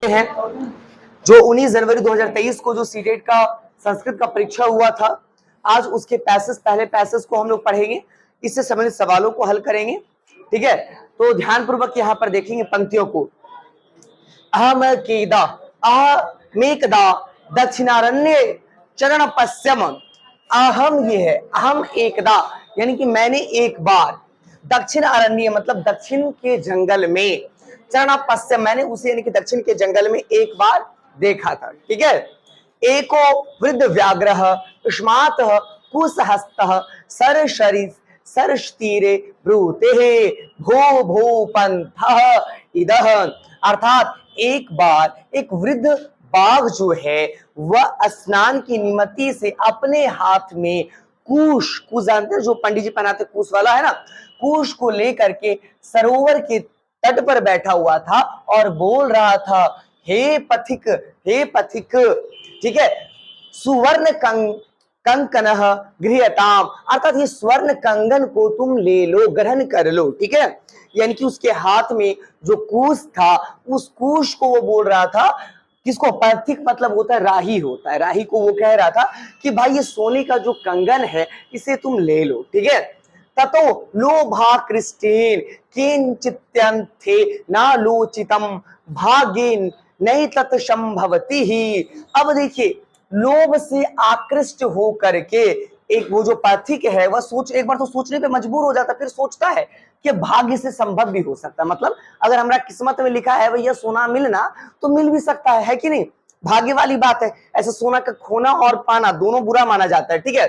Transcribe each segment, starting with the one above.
देखते हैं जो 19 जनवरी 2023 को जो सीटेट का संस्कृत का परीक्षा हुआ था, आज उसके पहले पैसेज को हम लोग पढ़ेंगे, इससे संबंधित सवालों को हल करेंगे। ठीक है, तो ध्यानपूर्वक यहाँ पर देखेंगे पंक्तियों को। अहमेकदा दक्षिणारण्य चरण पश्यम। अहम ये है, अहम एकदा यानी कि मैंने एक बार, दक्षिण अरण्य मतलब दक्षिण के जंगल में, चरण पश्यम मैंने उसे यानी कि दक्षिण के जंगल में एक बार देखा था। ठीक है, एको वृद्ध व्याघ्र उष्मात कुसहस्त सरशतीरे ब्रूते भो भो पंथ इदह। अर्थात एक बार एक वृद्ध बाघ जो है वह स्नान की निमित्त से अपने हाथ में कुश जानते हैं, जो पंडित जी पहनाते कुश वाला है ना, कुश को लेकर के सरोवर के तट पर बैठा हुआ था और बोल रहा था, हे पथिक, हे पथिक। ठीक है, सुवर्ण कंकन गृहताम, अर्थात ये स्वर्ण कंगन को तुम ले लो, ग्रहण कर लो। ठीक है, यानी कि उसके हाथ में जो कुश था, उस कुश को वो बोल रहा था, किसको? पथिक मतलब होता है राही, होता है राही को वो कह रहा था कि भाई ये सोने का जो कंगन है इसे तुम ले लो। ठीक है, ततो लोभा कृष्टेन किंचित्यंथे नालोचितम भाग्येन नहीं तत्संभवती ही। अब देखिए, लोभ से आकृष्ट हो करके एक वो जो पथिक है वह एक बार तो सोचने पे मजबूर हो जाता, फिर सोचता है कि भाग्य से संभव भी हो सकता है। मतलब अगर हमारा किस्मत में लिखा है भैया सोना मिलना, तो मिल भी सकता है कि नहीं? भाग्य वाली बात है। ऐसे सोना का खोना और पाना दोनों बुरा माना जाता है। ठीक है,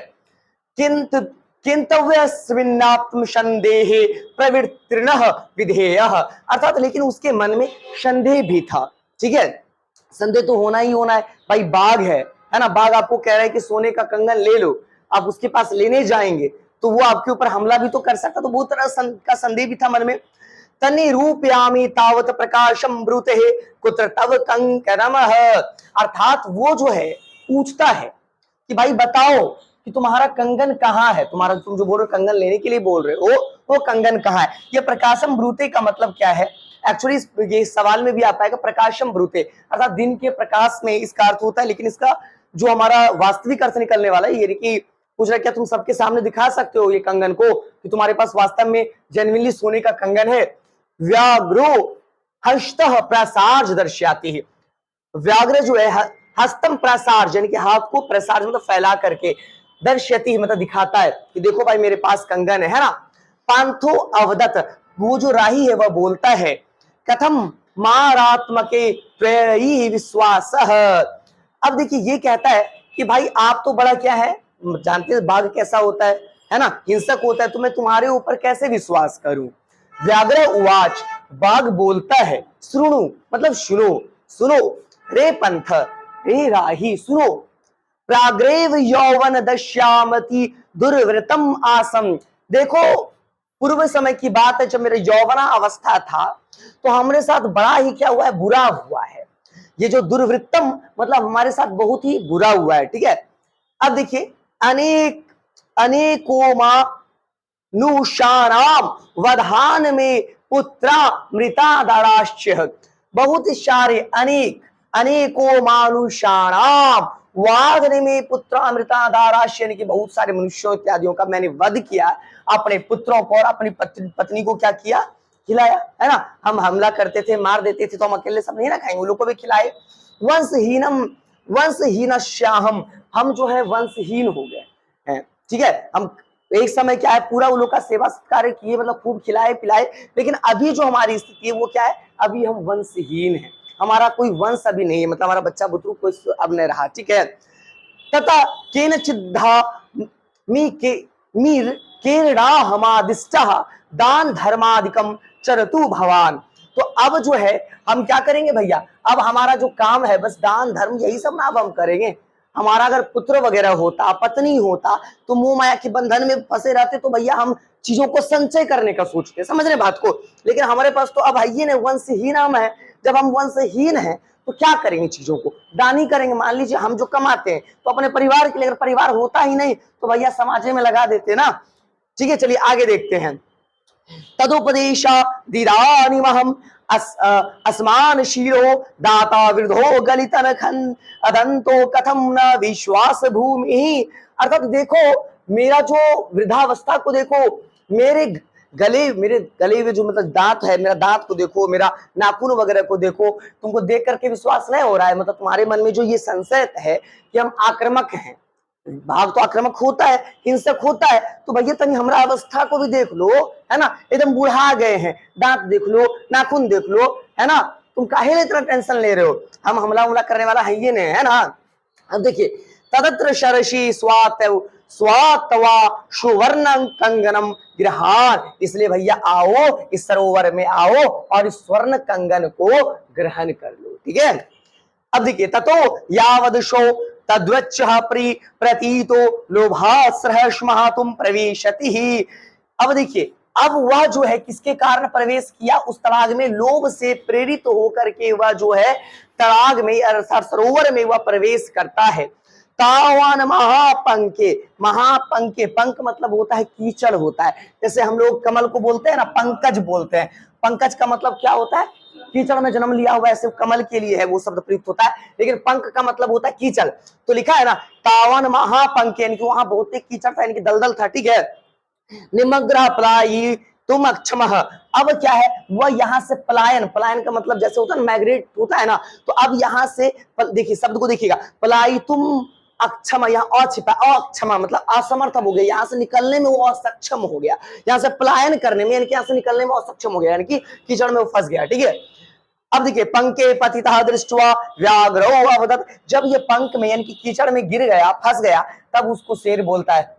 किंतु किंतव्यस्मिन्नात्म संदेहे प्रवृत्तिर्नः विधेयः, अर्थात लेकिन उसके मन में संदेह भी था। ठीक है, संदेह तो होना ही होना है भाई, बाघ है ना, बाघ आपको कह रहा है कि सोने का कंगन ले लो, आप उसके पास लेने जाएंगे तो वो आपके ऊपर हमला भी तो कर सकता, तो बहुत तरह का संदेह भी था मन में। तनि रूपयामी तावत प्रकाशम ब्रूते कुत्र तव कंकणमः, अर्थात वो जो है पूछता है कि भाई बताओ कि तुम्हारा कंगन कहाँ है, तुम्हारा तुम जो बोल रहे हो कंगन लेने के लिए बोल रहे हो, वो कंगन कहाँ है? ये प्रकाशम ब्रूते का मतलब क्या है? एक्चुअली ये सवाल में भी आता है कि प्रकाशम ब्रूते अर्थात दिन के प्रकाश में इसका अर्थ होता है, लेकिन इसका जो हमारा वास्तविक अर्थ निकलने वाला है ये कि पूछ रहा क्या तुम सबके सामने दिखा सकते हो ये कंगन को कि तुम्हारे पास वास्तव में जेन्युइनली सोने का कंगन है? व्याघ्रो हस्तः प्रसार्ज दर्शाती है, व्याघ्र जो है हस्तम प्रसार्ज यानी कि हाथ को प्रसार्ज मतलब फैला करके, दर्शयती मतलब दिखाता है कि देखो भाई मेरे पास कंगन है ना। पांथो अवदत, वो जो राही है वह बोलता है, कथम मारात्मके त्वयि विश्वास। अब देखिए ये कहता है कि भाई आप तो बड़ा क्या है, जानते हैं बाघ कैसा होता है ना, हिंसक होता है, तो मैं तुम्हारे ऊपर कैसे विश्वास करूं? व्याघ्र उवाच, बाघ बोलता है, सुनो मतलब सुनो, सुनो रे पंथ, रे राही सुनो, प्राग्रेव यौवन दश्यामति दुर्वृतम आसम। देखो पूर्व समय की बात है, जब मेरे यौवना अवस्था था तो हमारे साथ बड़ा ही क्या हुआ है, बुरा हुआ है। ये जो दुर्वृत्तम मतलब हमारे साथ बहुत ही बुरा हुआ है। ठीक है, अब देखिए, अनेक अनेको नुषाणाम वधान में पुत्रा मृता दाराश्च, बहुत सारे अनेक अनेको मानुषाणाम वादने में पुत्र अमृता दाराश्च, यानी कि बहुत सारे मनुष्यों इत्यादियों का मैंने वध किया, अपने पुत्रों को और अपनी पत्नी को क्या किया, खिलाया, है ना। हम हमला करते थे, मार देते थे, तो हम अकेले सब नहीं ना खाएंगे, उन लोग को भी खिलाए। वंशहीनम वंशहीनश्याहम, हम जो है वंशहीन हो गए हैं। ठीक है, हम एक समय क्या है पूरा उन लोग का सेवा सत्कार किए, मतलब खूब खिलाए पिलाए, लेकिन अभी जो हमारी स्थिति है वो क्या है, अभी हम वंशहीन हैं, हमारा कोई वंश अभी नहीं है, मतलब हमारा बच्चा बुतरू कोई अब नहीं रहा। ठीक है, तथा केन चिद्धा मीर केरड़ा हमादिष्टा दान धर्मादिकम चरतु भवान। तो अब जो है हम क्या करेंगे भैया, अब हमारा जो काम है बस दान धर्म यही सब ना अब हम करेंगे। हमारा अगर पुत्र वगैरह होता, पत्नी होता, तो मोह माया के बंधन में फंसे रहते, तो भैया हम चीजों को संचय करने का सोचते, समझ रहे बात को। लेकिन हमारे पास तो अब है ये नहीं, वंशहीन हम है। जब हम वंशहीन हैं तो क्या करेंगे, चीजों को दान ही करेंगे। मान लीजिए हम जो कमाते हैं तो अपने परिवार के लिए, अगर परिवार होता ही नहीं तो भैया समाज में लगा देते ना। ठीक है, चलिए आगे देखते हैं। तदुपदेशा दिदानिमहम असमान शीरो दाता वृद्धो गलितन खन अदंतो कथम न विश्वास भूमि। अर्थात देखो मेरा जो वृद्धावस्था को देखो, मेरे गले में जो मतलब दांत है, मेरा दांत को देखो, मेरा नाखून वगैरह को देखो, तुमको देख करके विश्वास नहीं हो रहा है। मतलब तुम्हारे मन में जो ये संशय है कि हम आक्रामक हैं, भाग तो आक्रामक होता है, हिंसक होता है, तो भैया तनी हमारा अवस्था को भी देख लो, है ना, एकदम बुढ़ा गए हैं, दांत देख लो, नाखून देख लो, है ना, तुम काहे इतना टेंशन ले रहे हो, हम हमला करने वाला है ये नहीं, है ना। अब देखिए तदत्र शरशी स्वातवा सुवर्ण कंगनम ग्रहण, इसलिए भैया आओ इस सरोवर में आओ और इस स्वर्ण कंगन को ग्रहण कर लो, ठीक है। अब देखिए ततो यावदशो तद्वच्च प्रतीतो लोभाश्रहश्मः तुम प्रवेशति ही। अब देखिए अब वह जो है किसके कारण प्रवेश किया उस तड़ाग में, लोभ से प्रेरित होकर के वह जो है तड़ाग में अर्थात सरोवर में वह प्रवेश करता है। तावान महापंके, महापंके, पंक मतलब होता है कीचड़ होता है, जैसे हम लोग कमल को बोलते हैं ना पंकज बोलते हैं, पंकज का मतलब क्या होता है, कीचड़ में जन्म लिया हुआ, ऐसे कमल के लिए है वो शब्द प्रयुक्त होता है, लेकिन पंख का मतलब होता है कीचड़। तो लिखा है ना तावन महापंके, यानी कि वहां बहुत ही कीचड़ था, यानी कि दलदल था, ठीक है। निमग्रह पलायी तुम अक्षम, अब क्या है वह यहाँ से पलायन, पलायन का मतलब जैसे होता है माइग्रेट होता है ना, तो अब यहाँ से देखिए शब्द को देखिएगा, पलाई तुम अक्षम, यहाँ अक्षिपा, अक्षमा मतलब असमर्थ हो गया, यहाँ से निकलने में वो असक्षम हो गया, यहाँ से पलायन करने में यानी कि यहाँ से निकलने में असक्षम हो गया, यानी कि कीचड़ में वो फंस गया, ठीक है। अब देखिए पंके पतितः दृष्ट्वा व्याघ्रो अवदत्, जब ये पंख में यानी कि कीचड़ में गिर गया, फंस गया, तब उसको शेर बोलता है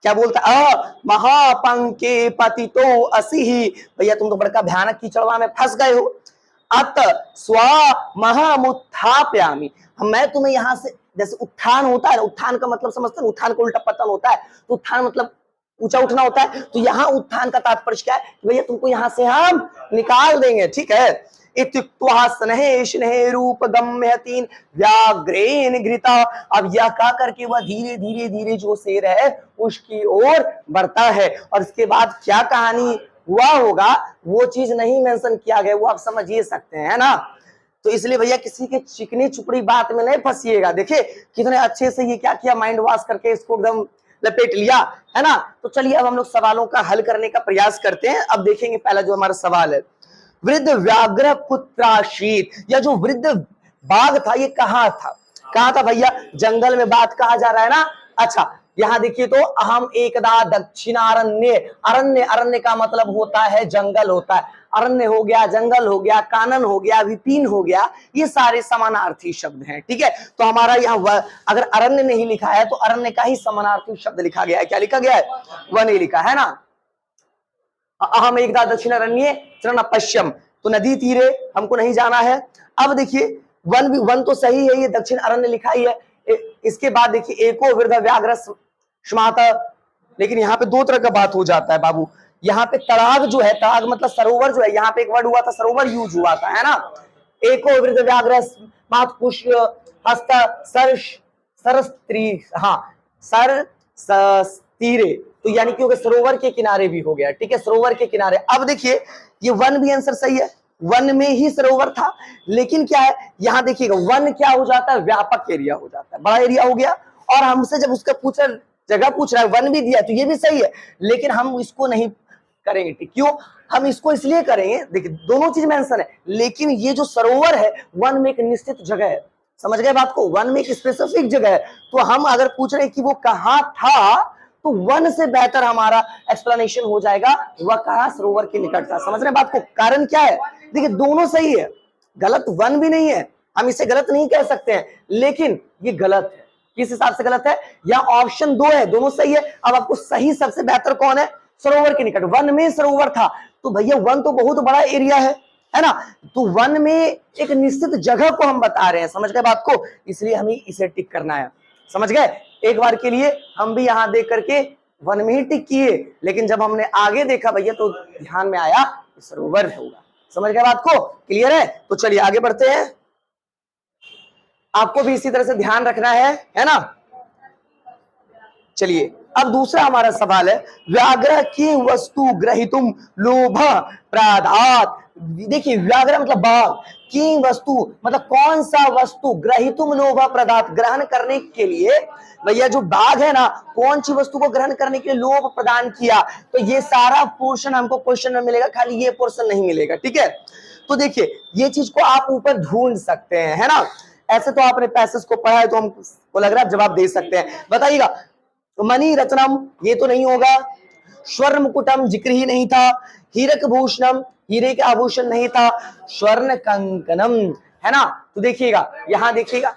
क्या बोलता है, महापंके पतितो असिहि, भैया तुम तो बड़का भयानक कीचड़वा में फंस गए हो। अत स्वा महामुत्थाप्यामि, मैं तुम्हें यहां से, जैसे उत्थान होता है, उत्थान का मतलब समझते हैं, उत्थान का उल्टा पतन होता है, तो उत्थान मतलब ऊंचा उठना होता है, तो यहाँ उत्थान का तात्पर्य क्या है, भैया तुमको यहां से हम निकाल देंगे, ठीक है। इत्युक्त्वा स्नेहे स्नेहे रूप गम्यतीन व्याघ्रेन घृता, अब यह कह करके वह धीरे धीरे धीरे जो शेर है उसकी ओर बढ़ता है, और इसके बाद क्या कहानी हुआ होगा वो चीज नहीं मेंशन किया गया, वो आप समझ ही सकते हैं ना। तो इसलिए भैया किसी के चिकनी चुपड़ी बात में नहीं फंसिएगा। देखिए कितने अच्छे से ये क्या किया, माइंड वॉश करके इसको एकदम लपेट लिया, है ना। तो चलिए अब हम लोग सवालों का हल करने का प्रयास करते हैं। अब देखेंगे पहला जो हमारा सवाल है, वृद्ध व्याघ्र कुत्राशीत, या जो वृद्ध बाघ था ये कहाँ था भैया, जंगल में बात कहा जा रहा है ना। अच्छा यहाँ देखिए तो अहम एकदा दक्षिणारण्य, अरण्य, अरण्य का मतलब होता है जंगल होता है, अरण्य हो गया, जंगल हो गया, कानन हो गया, विपिन हो गया, ये सारे समानार्थी शब्द हैं, ठीक है। तो हमारा यहाँ अगर अरण्य नहीं लिखा है तो अरण्य का ही समानार्थी शब्द लिखा गया है, क्या लिखा गया है, वह नहीं लिखा है ना। अहम एकदा दक्षिणारण्य चरण पश्चिम, तो नदी तीरे हमको नहीं जाना है। अब देखिए वन भी, वन तो सही है, ये दक्षिण अरण्य लिखा ही है। इसके बाद देखिए एको वृद्ध व्याघ्र स्माता, लेकिन यहाँ पे दो तरह का बात हो जाता है बाबू, यहाँ पे तड़ाग जो है, तड़ाग मतलब सरोवर जो है, यहाँ पे एक वर्ड हुआ था सरोवर यूज हुआ था, है ना। एको वृद्ध व्याघ्र स्मात पुष्य हस्त सरस्त्री, हाँ तीरे, तो यानी कि सरोवर के किनारे भी हो गया, ठीक है, सरोवर के किनारे। अब देखिए ये वन भी आंसर सही है, वन में ही सरोवर था, लेकिन क्या है यहाँ देखिएगा वन क्या हो जाता है, व्यापक एरिया हो जाता है, बड़ा एरिया हो गया, और हमसे जब उसका जगह पूछ रहा है, वन भी दिया तो ये भी सही है, लेकिन हम इसको नहीं करेंगे, ठीक, क्यों, हम इसको इसलिए करेंगे, देखिए दोनों चीज मेंशन है, लेकिन ये जो सरोवर है वन में एक निश्चित जगह है, समझ गए बात को, वन में एक स्पेसिफिक जगह है, तो हम अगर पूछ रहे हैं कि वो कहाँ था, तो वन से बेहतर हमारा एक्सप्लेनेशन हो जाएगा, वह कहा सरोवर के निकट था, समझ रहे बात को। कारण क्या है, देखिए दोनों सही है, गलत वन भी नहीं है, हम इसे गलत नहीं कह सकते हैं, लेकिन ये गलत है, किस हिसाब से गलत है, या ऑप्शन दो है, दोनों सही है। अब आपको सही सबसे बेहतर कौन है, सरोवर के निकट, वन में सरोवर था, तो भैया वन तो बहुत बड़ा एरिया है ना, तो वन में एक निश्चित जगह को हम बता रहे हैं, समझ गए बात को, इसलिए हमें इसे टिक करना है, समझ गए। एक बार के लिए हम भी यहां देख करके वन में ही टिक किए, लेकिन जब हमने आगे देखा भैया तो ध्यान में आया सरोवर होगा, समझ गए बात को, क्लियर है। तो चलिए आगे बढ़ते हैं, आपको भी इसी तरह से ध्यान रखना है ना। चलिए अब दूसरा हमारा सवाल है, व्याघ्र की वस्तु ग्रहीतुम लोभ प्रादात, देखिए व्याघ्र मतलब बाघ, की वस्तु मतलब कौन सा वस्तु, ग्रहीतुम लोभ प्रदात ग्रहण करने के लिए, भैया जो बाघ है ना कौन सी वस्तु को ग्रहण करने के लिए लोभ प्रदान किया। तो ये सारा पोर्शन हमको क्वेश्चन में मिलेगा, खाली ये पोर्शन नहीं मिलेगा, ठीक है। तो देखिए ये चीज को आप ऊपर ढूंढ सकते हैं, है ना। ऐसे तो आपने पैसेज को पढ़ा है तो हमको लग रहा है जवाब दे सकते हैं। बताइएगा, तो मणि रत्नम ये तो नहीं होगा, स्वर्ण मुकुटम जिक्र ही नहीं था, हीरक भूषणम हीरे का आभूषण नहीं था, स्वर्ण कंकनम, है ना। तो देखिएगा यहां देखिएगा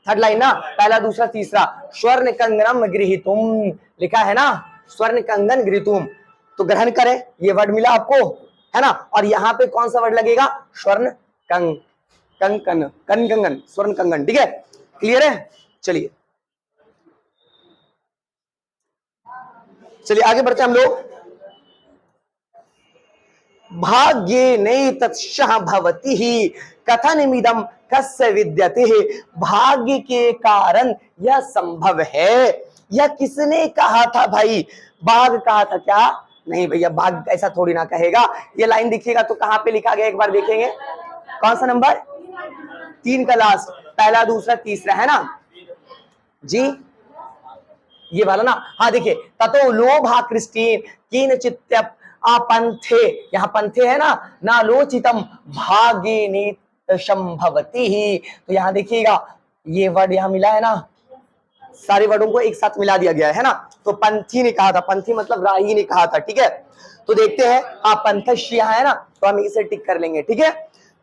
थर्ड लाइन ना, पहला दूसरा तीसरा, स्वर्ण कंगनम गृहीतुम लिखा है ना, स्वर्ण कंगन गृहीतुम, तो ग्रहण करें, ये वर्ड मिला आपको, है ना। और यहाँ पे कौन सा वर्ड लगेगा, स्वर्ण कंकन कंगन, स्वर्ण कंगन, ठीक है, क्लियर है। चलिए चलिए आगे बढ़ते हैं हम लोग। भाग्ये नहीं तत्शः भवति ही कथनमिदं कस्य विद्यते, भाग्य के कारण यह संभव है। यह किसने कहा था भाई, बाघ कहा था क्या, नहीं भैया बाघ ऐसा थोड़ी ना कहेगा। ये लाइन देखिएगा तो कहां पे लिखा गया, एक बार देखेंगे कौन सा नंबर, 3 का लास्ट, पहला दूसरा तीसरा, है ना जी, ये वाला ना। हाँ देखिए, ततो लोभा क्रिस्टीन कीन चित्त पंथे, यहाँ पंथे है ना लोचितम भागिनी संभवती ही। तो यहाँ देखिएगा ये वर्ड यहाँ मिला है ना, सारे वर्डों को एक साथ मिला दिया गया है ना। तो पंथी ने कहा था, पंथी मतलब राही ने कहा था, ठीक है। तो देखते हैं आप पंथश यहाँ है ना, तो हम इसे टिक कर लेंगे, ठीक है।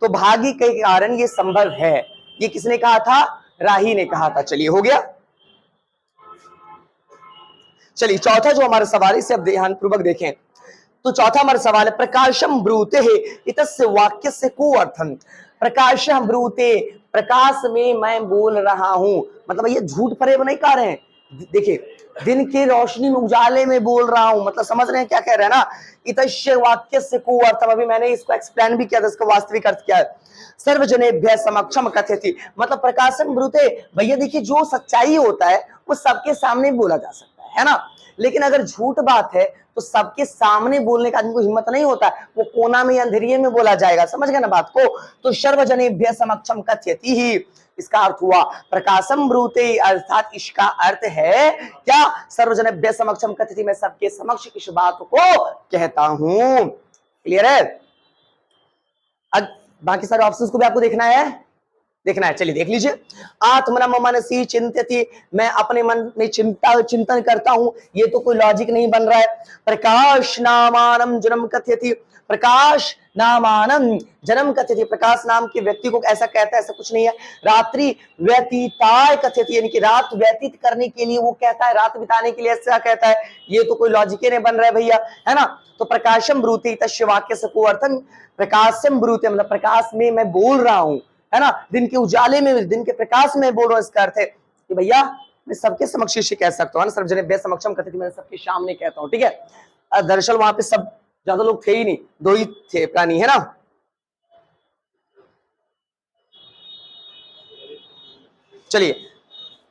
तो भाग्य के कारण ये संभव है, ये किसने कहा था, राही ने कहा था। चलिए हो गया। चलिए चौथा जो हमारा सवाल है इसे अब ध्यान पूर्वक देखें। तो चौथा हमारा सवाल है, प्रकाशम ब्रूते इतस्य वाक्य से को अर्थम, प्रकाशम ब्रूते प्रकाश में मैं बोल रहा हूं, मतलब ये झूठ फरेब नहीं कह रहे हैं, देखिए दिन की रोशनी में उजाले में बोल रहा हूं, मतलब समझ रहे हैं क्या कह रहे हैं ना। इतस्य वाक्य से को अर्थम, अभी मैंने इसको एक्सप्लेन भी किया था, इसका वास्तविक अर्थ क्या है, सर्वजनेभ्य समक्षम कथयति, मतलब प्रकाशम ब्रूते, भैया देखिए जो सच्चाई होता है वो सबके सामने बोला जा सकता है ना। लेकिन अगर झूठ बात है तो सबके सामने बोलने का आदमी को हिम्मत नहीं होता, वो कोना में अंधेरिये में बोला जाएगा, समझ गए ना बात को। तो सर्वजनेभ्य समक्षम कथयति ही, इसका अर्थ हुआ प्रकाशम ब्रूते, अर्थात इसका अर्थ है क्या, सर्वजनेभ्य समक्षम कथयति, मैं सबके समक्ष इस बात को कहता हूं। क्लियर है। अब बाकी सारे ऑप्शंस को भी आपको देखना है, देखना है, चलिए देख लीजिए। आत्मनम मनसी चिंत्यति, मैं अपने मन में चिंतन करता हूं, ये तो कोई लॉजिक नहीं बन रहा है। प्रकाश नामानम जन्म कथयति, प्रकाश नामानम जन्म कथयति, प्रकाश नाम के व्यक्ति को ऐसा कहता है, ऐसा कुछ नहीं है। रात्रि व्यतीताय कथयति, यानी कि रात व्यतीत करने के लिए वो कहता है, रात बिताने के लिए ऐसा कहता है, ये तो कोई लॉजिक ही नहीं बन रहा है भैया, है ना। तो प्रकाशम ब्रूते तस्य वाक्य से को अर्थम, प्रकाशम ब्रूते मतलब प्रकाश में मैं बोल रहा हूं, है ना, दिन के उजाले में, दिन के प्रकाश में बोल रहा हूं। इसका अर्थ है कि भैया मैं सबके समक्ष इसे कह सकता हूँ, सर्वजनेभ्य समक्षम कथयति, मैं सबके सामने कहता हूँ, ठीक है। दरअसल वहां पे सब ज्यादा लोग थे ही नहीं, 2 ही थे प्राणी, है ना। चलिए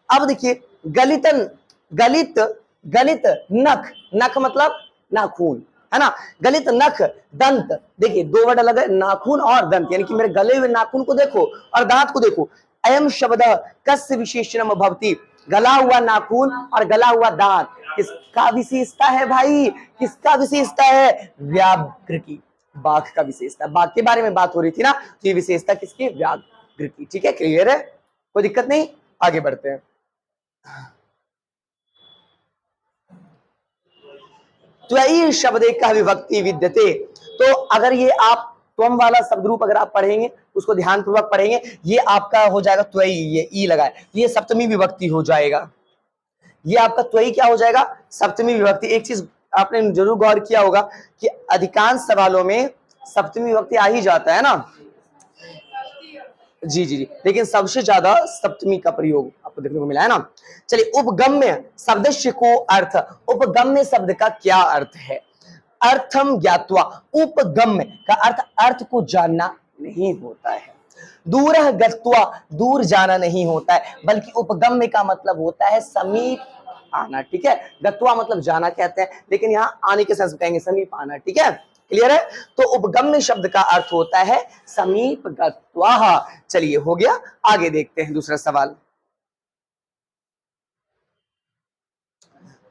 अब देखिए, गलितन, गलित गलित नख, नख मतलब नाखून, है ना, गलित नख दंत, देखिए 2 वर्ड अलग है, नाखून और दंत, यानी कि मेरे गले हुए नाखून को देखो और दांत को देखो। अयम शब्द कस्य विशेषणम भवति, गला हुआ नाखून और गला हुआ दांत किसका विशेषता है भाई, किसका विशेषता है, व्याघ्र की, बाघ का विशेषता। बाघ के बारे में बात हो रही थी ना, तो ये विशेषता किसकी, व्याघ्र की, ठीक है। क्लियर है, कोई दिक्कत नहीं, आगे बढ़ते हैं। त्वयि शब्द का विभक्ति विद्यते, तो अगर ये आप त्वम वाला शब्द रूप अगर आप पढ़ेंगे, उसको ध्यान पूर्वक पढ़ेंगे, ये आपका हो जाएगा त्वयि, ये ई लगाए, ये सप्तमी विभक्ति हो जाएगा, ये आपका त्वयि क्या हो जाएगा, सप्तमी विभक्ति। एक चीज आपने जरूर गौर किया होगा कि अधिकांश सवालों में सप्तमी विभक्ति आ ही जाता है ना, जी जी जी, लेकिन सबसे ज्यादा सप्तमी का प्रयोग आपको देखने को मिला है ना। चलिए उपगम्य शब्द को अर्थ, उपगम्य शब्द का क्या अर्थ है, अर्थम ज्ञात्वा, उपगम्य का अर्थ को जानना नहीं होता है, दूरः गत्वा दूर जाना नहीं होता है, बल्कि उपगम्य का मतलब होता है समीप आना, ठीक है। गत्वा मतलब जाना कहते हैं, लेकिन यहाँ आने के सेंस कहेंगे समीप आना, ठीक है। क्लियर है? तो उपगम्य शब्द का अर्थ होता है समीप गत्वा। चलिए हो गया, आगे देखते हैं दूसरा सवाल।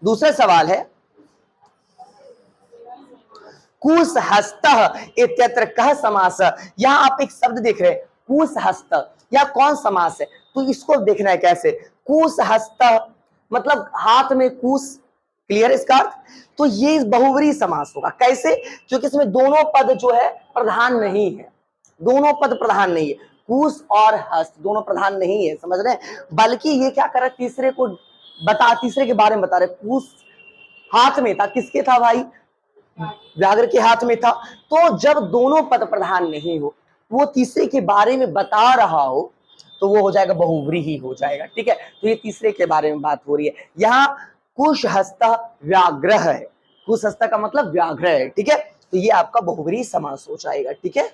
दूसरा सवाल है कुसहस्तः इत्यत्र कः समास। यहां आप एक शब्द देख रहे हैं कुसहस्त, या कौन समास है, तो इसको देखना है कैसे। कुसहस्तः मतलब हाथ में कुश, क्लियर इसका अर्थ। तो ये बहुव्रीहि समास होगा, कैसे, क्योंकि इसमें दोनों पद जो है प्रधान नहीं है, दोनों पद प्रधान नहीं है, कुश और हस्त दोनों प्रधान नहीं है, समझ रहे हैं। बल्कि ये क्या कर रहा है, तीसरे के बारे में बता रहे। कुश हाथ में था, किसके था भाई, व्याघ्र के हाथ में था। तो जब दोनों पद प्रधान नहीं हो, वो तीसरे के बारे में बता रहा हो, तो वो हो जाएगा बहुव्रीहि हो जाएगा, ठीक है। तो ये तीसरे के बारे में बात हो रही है। यहाँ कुशहस्त व्याघ्र है, कुशहस्त का मतलब व्याघ्र है, ठीक है। तो ये आपका बहुव्रीहि समास हो जाएगा, ठीक है।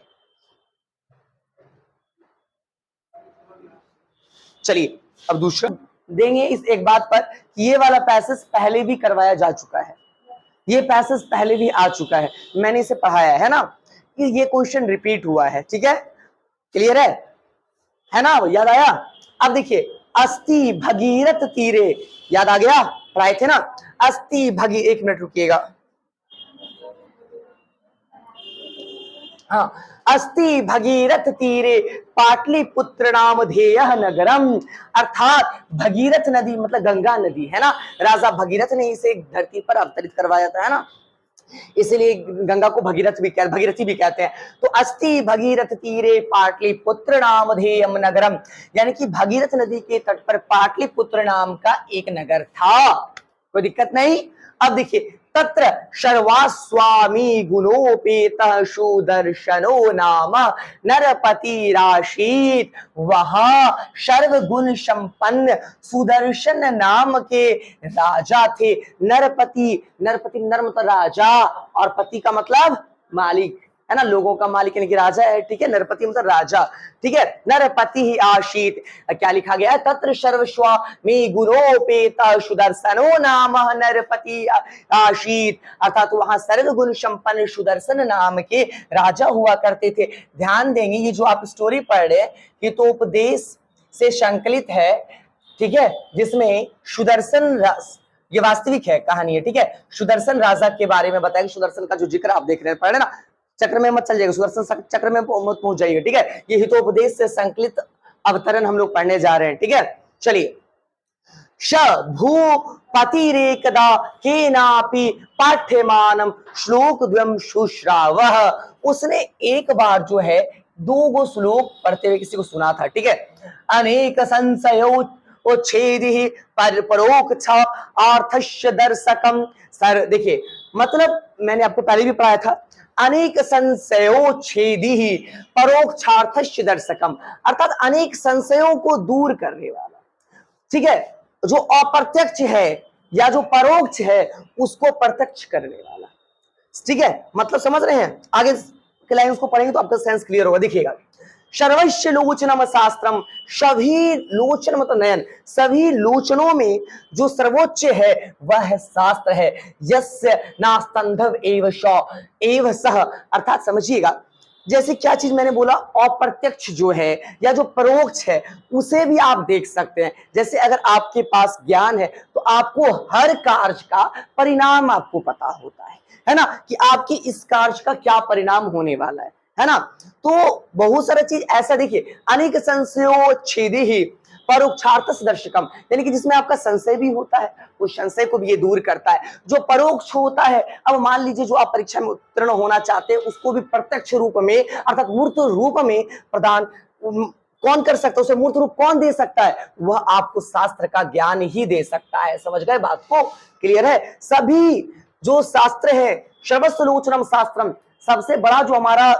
चलिए अब दूसरा देंगे इस एक बात पर कि ये वाला पैसेज पहले भी करवाया जा चुका है, ये पैसेज पहले भी आ चुका है, मैंने इसे पढ़ाया है ना, कि ये क्वेश्चन रिपीट हुआ है, ठीक है। क्लियर है ना, याद आया। अब देखिए अस्ति भगीरथ तीरे, याद आ गया, पढ़ाए थे ना। अस्ति भगी, एक मिनट रुकिएगा, हाँ, अस्ति भगीरथ तीरे पाटलिपुत्र नामधेयः नगरम। अर्थात भगीरथ नदी मतलब गंगा नदी है ना, राजा भगीरथ ने इसे धरती पर अवतरित करवाया था, है ना, इसलिए गंगा को भगीरथी भी कहते हैं। तो अस्ति भगीरथ तीरे पाटलिपुत्र नामधेयम नगरम, यानी कि भगीरथ नदी के तट पर पाटलिपुत्र नाम का एक नगर था, कोई दिक्कत नहीं। अब देखिए तत्र सर्वास्वामी गुणोपेतः सुदर्शनो नाम नरपति राशीत, वहां सर्वगुण संपन्न सुदर्शन नाम के राजा थे। नरपति, नरपति नर मतलब राजा, और पति का मतलब मालिक, है ना, लोगों का मालिक यानी कि राजा है, ठीक है। नरपति मतलब राजा, ठीक है। नरपति ही आशीत, क्या लिखा गया है, तत्र सर्वस्वामी गुणोपेतः सुदर्शनो नाम नरपति आशीत, अर्थात वहां सर्वगुण संपन्न सुदर्शन नाम के राजा हुआ करते थे। ध्यान देंगे ये जो आप स्टोरी पढ़ रहे हैं, ये तो उपदेश से संकलित है, ठीक है, जिसमें सुदर्शन, ये वास्तविक है कहानी है, ठीक है। सुदर्शन राजा के बारे में बताया, सुदर्शन का जो जिक्र आप देख रहे हैं, पढ़ रहे ना, चक्र में मत चल जाएगा, सुदर्शन चक्र में मत पहुंच जाइएगा, ठीक है। ये हितोपदेश से संकलित अवतरण हम लोग पढ़ने जा रहे हैं, ठीक है। चलिए श भूपतिरेकदा केनापि पाठ्यमानम श्लोक द्वयम शुश्रावः, उसने एक बार जो है दो गो श्लोक पढ़ते हुए किसी को सुना था, ठीक है। अनेक संशयो उच्छेदि परोक्ष अर्थस्य दर्शकम। सर देखिए मतलब मैंने आपको पहले भी पढ़ाया था, अनेक संशयोच्छेदि परोक्षार्थस्य दर्शकम, अर्थात अनेक संशयों को दूर करने वाला, ठीक है। जो अप्रत्यक्ष है या जो परोक्ष है उसको प्रत्यक्ष करने वाला, ठीक है, मतलब समझ रहे हैं। आगे के लाइन उसको पढ़ेंगे तो आपका सेंस क्लियर होगा, देखिएगा। सर्वस्य लोचनम शास्त्रम, सभी लोचन मतलब नयन, सभी लोचनों में जो सर्वोच्च है वह शास्त्र है। यस्य नास्तंधव एव स एव सह, अर्थात समझिएगा, जैसे क्या चीज मैंने बोला, अप्रत्यक्ष जो है या जो परोक्ष है उसे भी आप देख सकते हैं। जैसे अगर आपके पास ज्ञान है तो आपको हर कार्य का परिणाम आपको पता होता है ना, कि आपके इस कार्य का क्या परिणाम होने वाला है ना। तो बहुत सारा चीज ऐसा, देखिए अनेक संशयोच्छेदि ही परोक्षार्थ दर्शकम, यानी कि जिसमें आपका संशय भी होता है उस संशय को भी ये दूर करता है। जो परोक्ष होता है, अब मान लीजिए जो आप परीक्षा में उत्तीर्ण होना चाहते हैं उसको भी प्रत्यक्ष रूप में अर्थात मूर्त रूप में प्रदान कौन कर सकता है, उसे मूर्त रूप कौन दे सकता है, वह आपको शास्त्र का ज्ञान ही दे सकता है। समझ गए बात को, क्लियर है। सभी जो शास्त्र है, सर्वस्व लोचनम शास्त्रम, सबसे बड़ा जो हमारा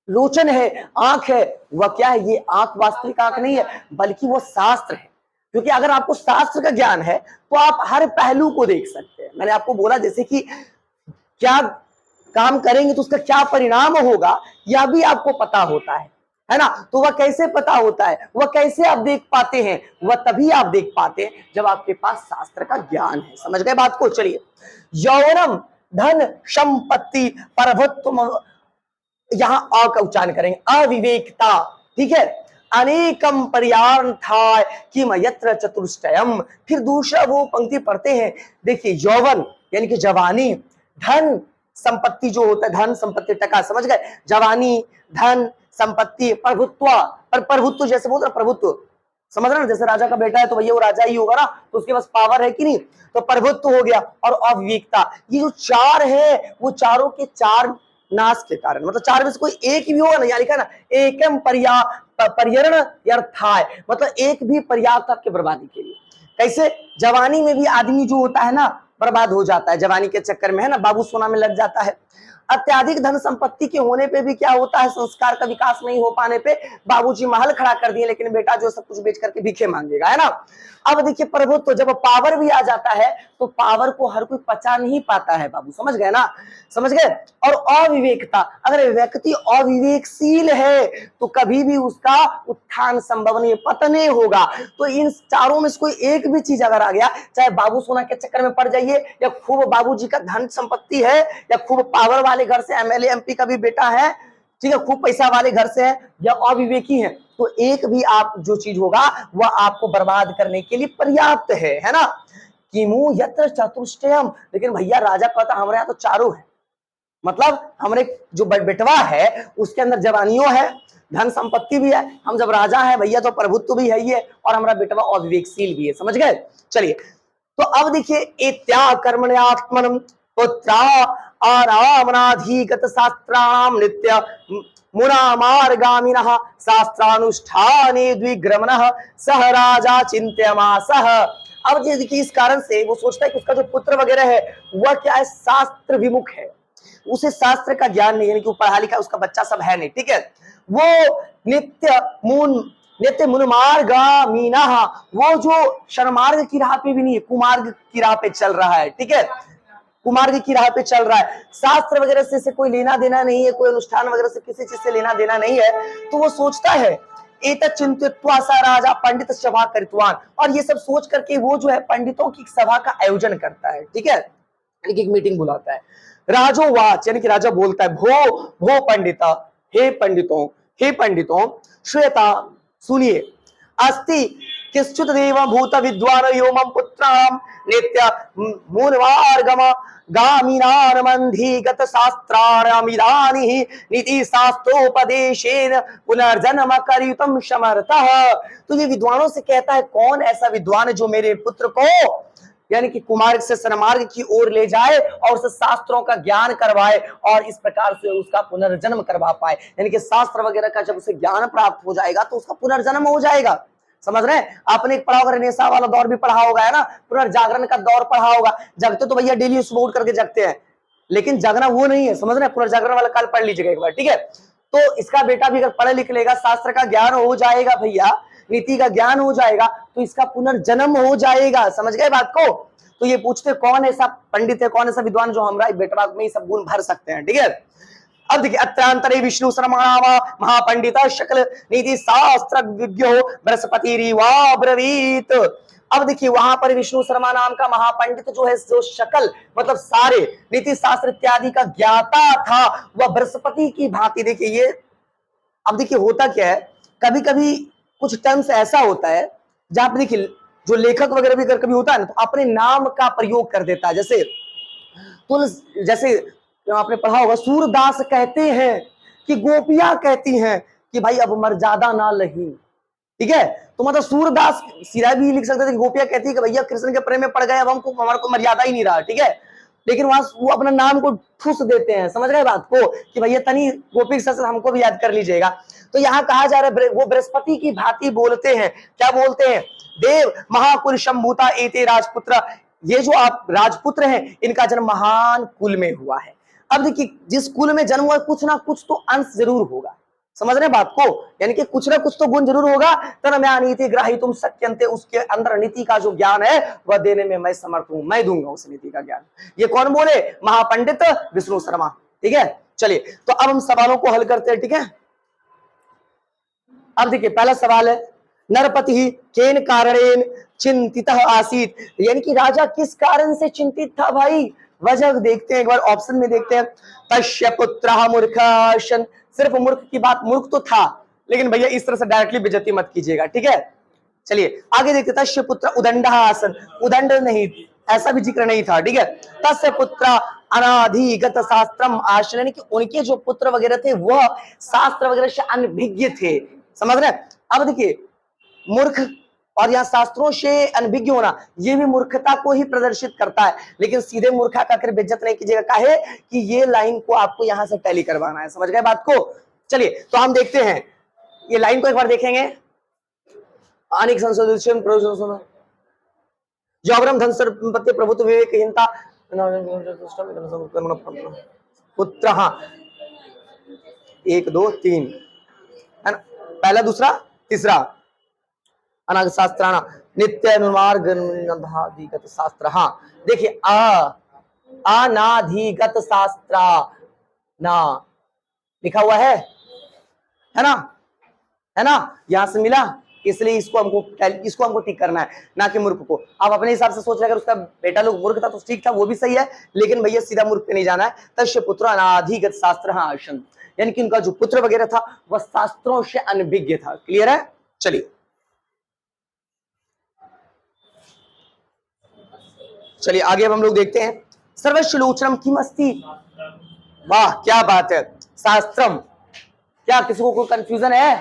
लोचन है, आंख है, वह क्या है, ये आंख वास्तविक आंख नहीं है बल्कि वो शास्त्र है। क्योंकि अगर आपको शास्त्र का ज्ञान है तो आप हर पहलू को देख सकते हैं। मैंने आपको बोला जैसे कि क्या काम करेंगे तो उसका क्या परिणाम होगा यह भी आपको पता होता है ना। तो वह कैसे पता होता है, वह कैसे आप देख पाते हैं, वह तभी आप देख पाते हैं जब आपके पास शास्त्र का ज्ञान है। समझ गए बात को। चलिए, यौवनम धन संपत्ति प्रभुत्व, यहां अ का उच्चारण करेंगे, अविवेकता, ठीक है। अनेकम पर्यार्थाय किम यत्र चतुष्टयम। फिर दूसरा वो पंक्ति पढ़ते हैं, देखिए यौवन यानी कि जवानी, धन संपत्ति जो होता है, धन संपत्ति टका, समझ गए, जवानी धन संपत्ति प्रभुत्व, पर प्रभुत्व जैसे बोलते हैं प्रभुत्व, समझ रहे ना, जैसे राजा का बेटा है तो भैया वो राजा ही होगा ना, तो उसके पास पावर है कि नहीं, तो प्रभुत्व हो गया। और अविवेकता, ये जो चार है वो चारों के चार नाश के कारण, मतलब चार में से कोई एक भी होगा ना, यहाँ लिखा है ना एकम पर्यरण यर्थाय, मतलब एक भी पर्याप्त आपके बर्बादी के लिए। कैसे, जवानी में भी आदमी जो होता है ना बर्बाद हो जाता है, जवानी के चक्कर में है ना, बाबू सोना में लग जाता है। अत्याधिक धन संपत्ति के होने पे भी क्या होता है, संस्कार का विकास नहीं हो पाने पे बाबूजी महल खड़ा कर दिए, लेकिन बेटा जो सब कुछ बेच करके भीखे मांगेगा, है ना। अब देखिए प्रभुत्व, तो जब पावर भी आ जाता है तो पावर को हर कोई पचा नहीं पाता है बाबू, समझ गए ना, समझ गए। और अविवेकता, अगर व्यक्ति अविवेकशील है तो कभी भी उसका उत्थान संभव नहीं, पतन होगा। तो इन चारों में से कोई एक भी चीज अगर आ गया, चाहे बाबू सोना के चक्कर में पड़ जाइए, या खूब बाबूजी का धन संपत्ति है, या खूब पावर वाले घर से एमएलए एमपी का भी बेटा है, ठीक है, खूब पैसा वाले घर से है, या अविवेकी है, तो एक भी आप जो चीज होगा वह आपको बर्बाद करने के लिए पर्याप्त है ना। किमु यत्र चतुष्टयम, लेकिन भैया राजा कहता हमारे यहाँ तो चारों है, मतलब हमारे जो बेटवा है उसके अंदर जवानियों है, धन संपत्ति भी है, हम जब राजा है भैया तो प्रभुत्व भी है ही है, और हमारा बेटवा अविवेकशील भी है, समझ गए। चलिए, तो अब देखिए इत्या कर्मण्यात्मनम पुत्रा आरामनाधिगत शास्त्राणाम नित्य मुना मार्गामिनः शास्त्रानुष्ठाने द्विग्रमणः सह राजा चिंत्यमासः। अब देखिए इस कारण से वो सोचता है कि उसका जो पुत्र वगैरह है वह क्या है, शास्त्र विमुख है, उसे शास्त्र का ज्ञान नहीं, यानी कि पढ़ा लिखा उसका बच्चा सब है नहीं, ठीक है। वो नित्य मुनमार्गामीना, वो जो शर्मार्ग की राह पे भी नहीं है, कुमार्ग की राह पे चल रहा है, ठीक है, कुमार्ग की राह पे चल रहा है, शास्त्र वगैरह से कोई लेना देना नहीं है, कोई अनुष्ठान वगैरह से किसी चीज से लेना देना नहीं है। तो वो सोचता है एतत् चिंतित्वा सा राजा पंडित सभा कृतवान, और ये सब सोच करके वो जो है पंडितों की सभा का आयोजन करता है, ठीक है, यानी कि एक मीटिंग बुलाता है। राजोवाच, यानी कि राजा बोलता है, भो भो पंडिता, हे पंडितों, हे पंडितों, श्वेता सुनिए, अस्ति किश्चित देव भूत विद्वान योमम पुत्राम नित्य मूर्वार्गम गामिनारमन्धिगत शास्त्रारमिदानि नीति शास्त्रोपदेशेन पुनर्जन्म करितुम समर्थः। तो ये विद्वानों से कहता है, कौन ऐसा विद्वान जो मेरे पुत्र को यानी कि कुमार्ग से सन्मार्ग की ओर ले जाए और उसे शास्त्रों का ज्ञान करवाए और इस प्रकार से उसका पुनर्जन्म करवा पाए, यानी कि शास्त्र वगैरह का जब उसे ज्ञान प्राप्त हो जाएगा तो उसका पुनर्जन्म हो जाएगा, समझ रहे हैं। आपने एक पढ़ा होगा, रेनेसा वाला दौर भी पढ़ा होगा, है ना, पुनर्जागरण का दौर पढ़ा होगा। जगते तो भैया डेली सुबह उठ करके जगते हैं, लेकिन जगना वो नहीं है, समझ रहे हैं। पुनर्जागरण वाला काल पढ़ लीजिएगा एक बार, ठीक है। तो इसका बेटा भी अगर पढ़ लिख लेगा, शास्त्र का ज्ञान हो जाएगा भैया, नीति का ज्ञान हो जाएगा, तो इसका पुनर्जन्म हो जाएगा, समझ गए बात को। तो ये पूछते कौन ऐसा पंडित है, कौन ऐसा विद्वान जो हमारा बेटवा में सब गुण भर सकते हैं, ठीक है। अब देखिए, अत्रांतरे विष्णु शर्मावा महापंडित शकल नीति शास्त्र विज्ञो बृहस्पति ब्रवीत। अब देखिए वहां पर विष्णु शर्मा नाम का महापंडित जो है, जो शकल मतलब सारे नीति शास्त्र इत्यादि का ज्ञाता था, वह बृहस्पति की भांति। देखिए ये, अब देखिए होता क्या है, कभी कभी कुछ टर्म्स ऐसा होता है जहां पर देखिए जो लेखक वगैरह भी अगर कभी होता है ना, तो अपने नाम का प्रयोग कर देता है। जैसे आपने पढ़ा होगा, सूरदास कहते हैं कि गोपियां कहती हैं कि भाई अब मर्यादा ना लही, ठीक है। तो मतलब सूरदास सीधा भी लिख सकते थे, गोपियां कहती है कि भैया कृष्ण के प्रेम में पड़ गए, अब हमको हमारे को मर्यादा ही नहीं रहा, ठीक है। लेकिन वहां वो अपना नाम को ठूस देते हैं, समझ गए बात को, कि भैया तनी गोपी से हमको भी याद कर लीजिएगा। तो यहाँ कहा जा रहा है वो बृहस्पति की भांति बोलते हैं, क्या बोलते हैं, देव महाकुल शंभूता एते राजपुत्र, ये जो आप राजपुत्र हैं इनका जन्म महान कुल में हुआ है। अब देखिए जिस कुल में जन्म हुआ कुछ ना कुछ तो अंश जरूर होगा, समझ रहे बात को, यानी कि कुछ ना कुछ तो गुण जरूर होगा। तन्मया नीति ग्राही तुम शक्यंते, उसके अंदर नीति का जो ज्ञान है वह देने में मैं समर्थ हूं, मैं दूंगा उस नीति का ज्ञान। ये कौन बोले, महापंडित विष्णु शर्मा, ठीक है। चलिए तो अब हम सवालों को हल करते हैं, ठीक है। अब देखिए पहला सवाल है, नरपति केन कारणेन चिंतित आसीत, यानी कि राजा किस कारण से चिंतित था भाई, वजह देखते हैं, एक बार ऑप्शन में देखते हैं। तस्य पुत्रः मूर्खाशन, सिर्फ मूर्ख की बात, मूर्ख तो था, लेकिन भैया इस तरह से डायरेक्टली बेइज्जती मत कीजिएगा, ठीक है। चलिए आगे देखते, तस्य पुत्र उदंड आसन, उदंड नहीं, ऐसा भी जिक्र नहीं था, ठीक है। तस्य पुत्र अनाधिगत शास्त्रम आसन, यानी कि उनके जो पुत्र वगैरह थे वह शास्त्र वगैरह से अनभिज्ञ थे, समझ रहे हैं। अब देखिए मूर्ख और यहाँ शास्त्रों से अनभिज्ञ होना, ये भी मूर्खता को ही प्रदर्शित करता है, लेकिन सीधे मूर्खा का कर बेइज्जत नहीं कीजिएगा, काहे कि ये लाइन को आपको यहां से टैली करवाना है, समझ गए बात को। चलिए तो हम देखते हैं, ये लाइन को एक बार देखेंगे। अनेक संशोधन जौग्रम धन संपत्ति प्रभुत्व विवेकहीनता पुत्र, हाँ 1 2 3 है ना, पहला दूसरा तीसरा। अनागत शास्त्राणा नित्य अनुमार्ग अनाधिगत शास्त्र, हाँ देखिए अनाधिगत शास्त्रा ना लिखा हुआ है ना, है ना, यहां से मिला, इसलिए इसको हमको टिक करना है, ना कि मूर्ख को। आप अपने हिसाब से सोच रहे, अगर उसका बेटा लोग मूर्ख था तो ठीक था, वो भी सही है, लेकिन भैया सीधा मूर्ख पे नहीं जाना है। तस्य पुत्र अनाधिगत शास्त्र आसन, यानी कि उनका जो पुत्र वगैरह था वह शास्त्रों से अनभिज्ञ था। क्लियर है। चलिए चलिए आगे अब हम लोग देखते हैं। सर्वश्लोचनम किमस्ति, वाह क्या बात है, शास्त्रम, क्या किसी को कोई कंफ्यूजन है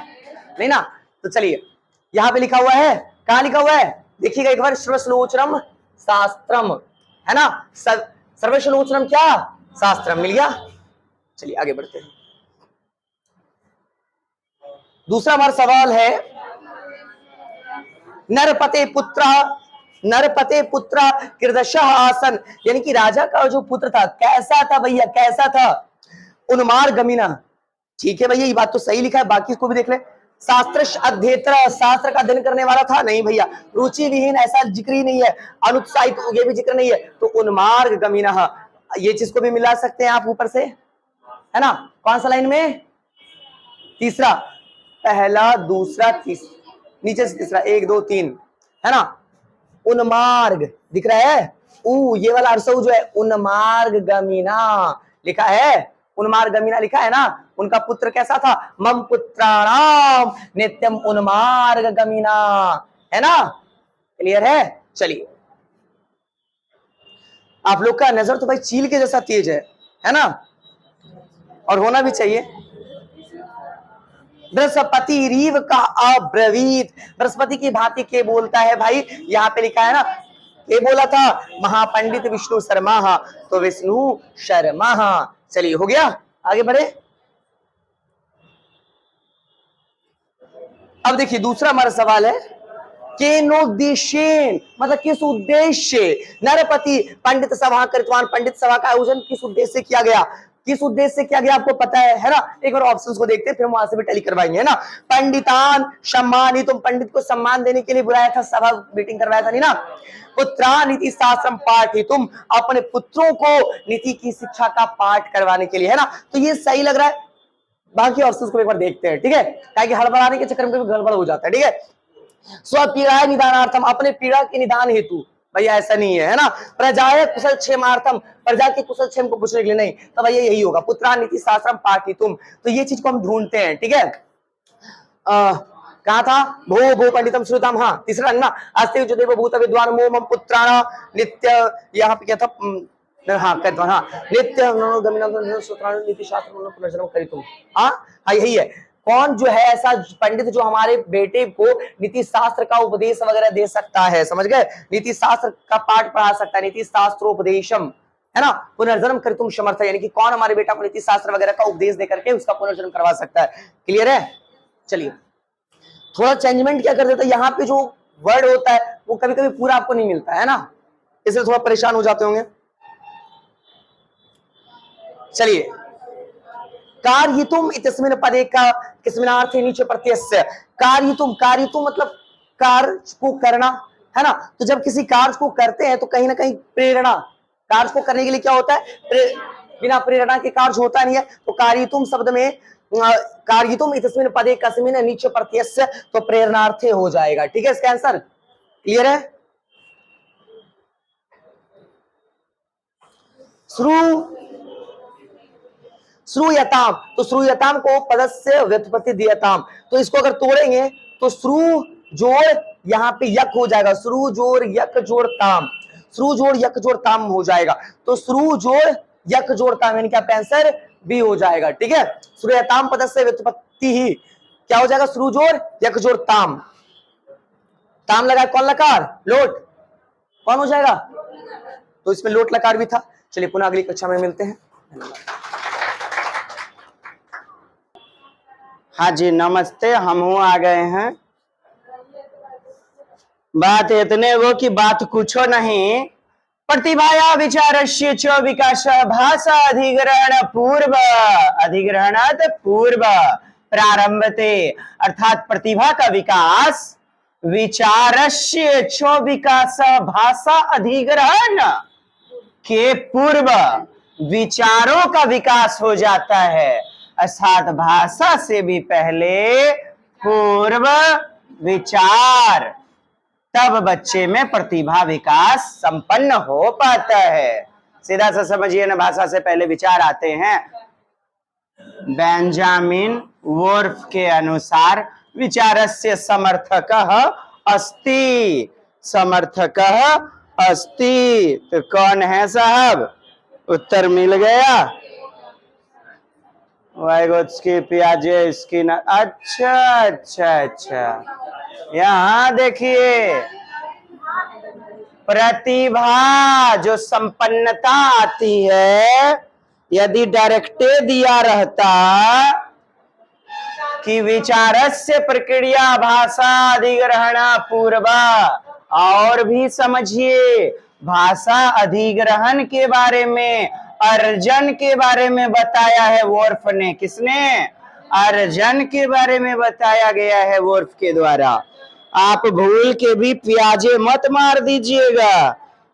नहीं ना। तो चलिए यहां पे लिखा हुआ है, कहां लिखा हुआ है देखिएगा एक बार, सर्वश्लोचनम शास्त्रम, है ना, सर्वश्लोचनम क्या शास्त्रम, मिल गया। चलिए आगे बढ़ते हैं। दूसरा हमारा सवाल है, नरपते पुत्र कृदशः आसन, यानी कि राजा का जो पुत्र था कैसा था भैया, कैसा था, उन्मार्गमिना, ठीक है भैया ये बात तो सही लिखा है, बाकी इसको भी देख ले। शास्त्र अध्येत्र, शास्त्र का अध्ययन करने वाला था, नहीं भैया, रुचि विहीन, ऐसा जिक्र ही नहीं है, अनुत्साहित, ये भी जिक्र नहीं है, तो उन्मार्ग गमीना, ये चीज को भी मिला सकते हैं आप ऊपर से, है ना। कौन सा लाइन में, तीसरा, पहला दूसरा तीसरा, नीचे से तीसरा, 1 2 3, है ना। उन्मार्ग दिख रहा है, ये वाला अरसऊ जो है उन्मार्ग गमीना लिखा है, उन्मार्ग गमीना लिखा है ना। उनका पुत्र कैसा था, मम पुत्राणाम नित्यम उन्मार्ग गमीना, है ना। क्लियर है। चलिए आप लोग का नजर तो भाई चील के जैसा तेज है ना, और होना भी चाहिए। बृहस्पति रीव का अब्रवीत, बृहस्पति की भांति के बोलता है भाई, यहाँ पे लिखा है ना, ये बोला था महापंडित विष्णु शर्मा, तो विष्णु शर्मा। चलिए हो गया, आगे बढ़े। अब देखिए दूसरा हमारा सवाल है, केनोद्देश्येन, मतलब किस उद्देश्य, नरपति पंडित सभा कृतवान, पंडित सभा का आयोजन किस उद्देश्य से किया गया, किस उद्देश्य से किया गया आपको पता है ना। एक बार ऑप्शंस को देखते हैं, फिर हम वहां से भी टैली करवाएंगे, है ना। पंडितान सम्मानित, तुम पंडित को सम्मान देने के लिए बुलाया था, सभा मीटिंग करवाया था नहीं ना। पुत्रा नीति शास्त्रम पाठी, तुम अपने पुत्रों को नीति की शिक्षा का पाठ करवाने के लिए, है ना। तो ये सही लग रहा है, बाकी ऑप्शंस को एक बार देखते हैं, ठीक है, ताकि हड़बड़ाने के चक्कर में कभी गड़बड़ हो जाता है, ठीक है। स्वपीड़ा निदानार्थम, अपने पीड़ा के निदान हेतु, भैया ऐसा नहीं है ना। प्रजाए कुशल क्षेमार्थम, प्रजा के कुशल क्षेम को पूछने के लिए नहीं, तो भैया यही होगा, पुत्रा नीति शास्त्रम पाठितुम, तो ये चीज को हम ढूंढते हैं, ठीक है। कहा था, भो भो पंडितम श्रुतम, हाँ तीसरा ना, अस्ति जो देव भूत विद्वान मोम पुत्राणा नित्य, यहाँ पे क्या था, हाँ कहता हाँ, नित्य नीति शास्त्र पुनर्जन्म करितुम, हाँ यही है। कौन जो है ऐसा पंडित जो हमारे बेटे को नीति शास्त्र का उपदेश वगैरह दे सकता है, समझ गए, नीति शास्त्र का पाठ पढ़ा सकता है, नीति शास्त्रोपदेशम, है ना, पुनर्जन्म कर तुम समर्थ, यानी कि कौन हमारे बेटा को नीति शास्त्र वगैरह का उपदेश दे करके उसका पुनर्जन्म करवा सकता है। क्लियर है। चलिए थोड़ा चेंजमेंट क्या कर देता है, यहाँ पे जो वर्ड होता है वो कभी कभी पूरा आपको नहीं मिलता है ना, इसलिए थोड़ा परेशान हो जाते होंगे। चलिए कार्यितुम इतस्मिन् पदे का किस्मिनार्थ नीचे प्रत्यय, कार्यितुम, कार्यितुम मतलब कार्य को करना, है ना। तो जब किसी कार्य को करते हैं तो कहीं ना कहीं प्रेरणा, कार्य को करने के लिए क्या होता है, बिना प्रेरणा के कार्य होता नहीं है। तो कार्यितुम शब्द में कार्यितुम इतस्मिन् पदे कस्मिन् नीचे प्रत्यय, तो प्रेरणार्थ हो जाएगा, ठीक है, इसका आंसर क्लियर है। श्रू श्रूयताम, तो श्रूयताम को पदस्य व्युत्पत्ति दियताम, तो इसको अगर तोड़ेंगे तो श्रू जोड़ यहाँ पे यक हो जाएगा, श्रू जोड़ यक जोड़ ताम, श्रू जोड़ यक जोड़ ताम हो जाएगा, तो श्रू जोड़ यक जोड़ ताम यानी कि आपका आंसर बी हो जाएगा। ठीक है, श्रूयताम पदस्य व्युत्पत्ति ही क्या हो जाएगा, श्रू जोड़ यक जोड़ ताम, ताम लगा कौन लकार, लोट, कौन हो जाएगा, तो इसमें लोट लकार भी था। चलिए पुनः अगली कक्षा में मिलते हैं। हाँ जी नमस्ते, हम आ गए हैं। बात इतने वो की बात कुछो नहीं, प्रतिभाया विचारस्य च विकास भाषा अधिग्रहण पूर्व, अधिग्रहणात् पूर्व प्रारंभते, अर्थात प्रतिभा का विकास विचारस्य च विकास भाषा अधिग्रहण के पूर्व विचारों का विकास हो जाता है, अर्थात भाषा से भी पहले पूर्व विचार, तब बच्चे में प्रतिभा विकास संपन्न हो पाता है। सीधा सा समझिए ना, भाषा से पहले विचार आते हैं। बेंजामिन वोर्फ के अनुसार विचारस्य समर्थकः अस्ति, समर्थकः अस्ति, तो कौन है साहब, उत्तर मिल गया, वाइगोत्स्की पियाजे इसकी न... अच्छा अच्छा अच्छा, यहाँ देखिए प्रतिभा जो संपन्नता आती है, यदि डायरेक्टे दिया रहता कि विचारस्य प्रक्रिया भाषा अधिग्रहण पूर्व, और भी समझिए भाषा अधिग्रहण के बारे में, अर्जन के बारे में बताया है वोर्फ ने, किसने, अर्जन के बारे में बताया गया है वोर्फ के द्वारा। आप भूल के भी पियाजे मत मार दीजिएगा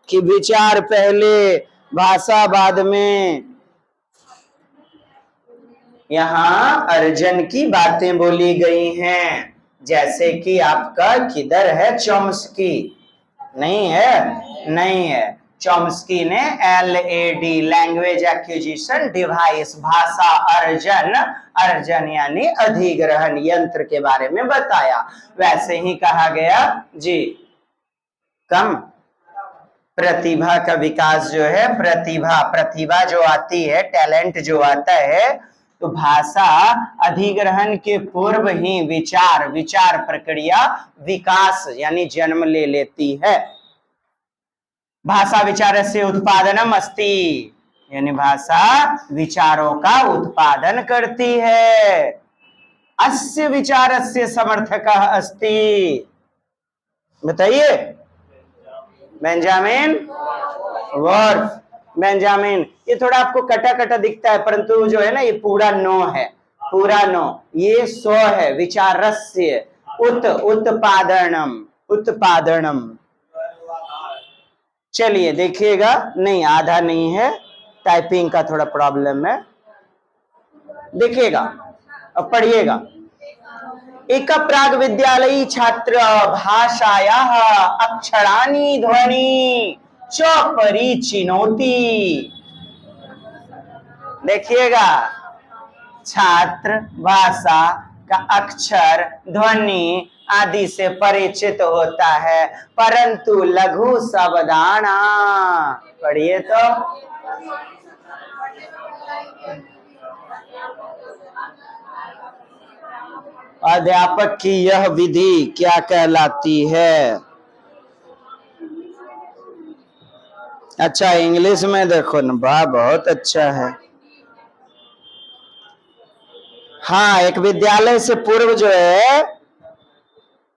कि विचार पहले भाषा बाद में। यहाँ अर्जन की बातें बोली गई हैं, जैसे कि आपका किधर है चॉम्स्की, नहीं है, नहीं है, चॉम्स्की ने LAD लैंग्वेज एक्विजिशन डिवाइस, भाषा अर्जन, अर्जन यानी अधिग्रहण यंत्र के बारे में बताया। वैसे ही कहा गया जी, कम प्रतिभा का विकास जो है, प्रतिभा जो आती है, टैलेंट जो आता है, तो भाषा अधिग्रहण के पूर्व ही विचार प्रक्रिया विकास यानी जन्म ले लेती है। भाषा विचारस्य उत्पादनम अस्ति, यानी भाषा विचारों का उत्पादन करती है। अस्य विचारस्य समर्थकः अस्ति, बताइए, बेंजामिन वोर्फ, बेंजामिन। ये थोड़ा आपको कटा कटा दिखता है, परंतु जो है ना ये पूरा नो है, पूरा नो, ये सो है, विचारस्य उत्पादनम, उत्पादनम। चलिए देखिएगा, नहीं आधा नहीं है, टाइपिंग का थोड़ा प्रॉब्लम है, देखिएगा अब पढ़िएगा। एक प्राग विद्यालयी छात्र भाषायाः अक्षराणि ध्वनि च परिचिनोति। देखिएगा, छात्र भाषा का अक्षर ध्वनि आदि से परिचित होता है, परंतु लघु शब्दाना, पढ़िए तो, अध्यापक की यह विधि क्या कहलाती है। अच्छा इंग्लिश में देखो ना, वाह बहुत अच्छा है। हाँ, एक विद्यालय से पूर्व जो है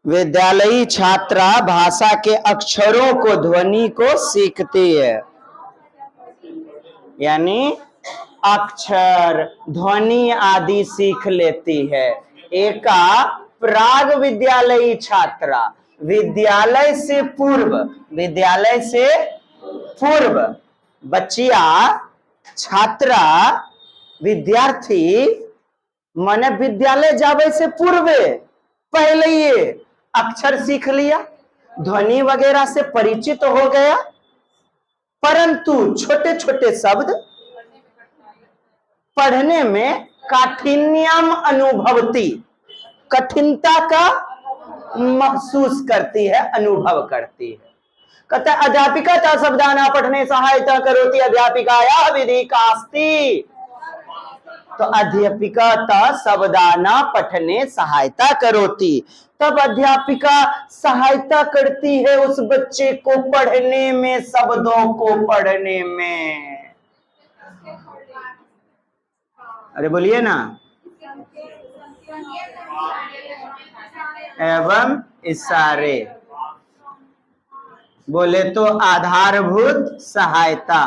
विद्यालयी छात्रा भाषा के अक्षरों को, ध्वनि को सीखती है, यानी अक्षर ध्वनि आदि सीख लेती है। एका प्राग विद्यालयी छात्रा, विद्यालय से पूर्व, विद्यालय से पूर्व बच्चिया, छात्रा, विद्यार्थी माने विद्यालय जावे से पूर्वे पहले ये अक्षर सीख लिया, ध्वनि वगैरह से परिचित हो गया, परंतु छोटे छोटे शब्द पढ़ने में काठिन्यम अनुभवती, कठिनता का महसूस करती है, अनुभव करती है। कहते अध्यापिका ता शब्दाना पठने सहायता करोति, अध्यापिकाया विधि कास्ति। तो अध्यापिका ता शब्दाना पठने सहायता करोति, तब अध्यापिका सहायता करती है उस बच्चे को पढ़ने में, शब्दों को पढ़ने में। अरे बोलिए ना। एवं इशारे, बोले तो आधारभूत सहायता,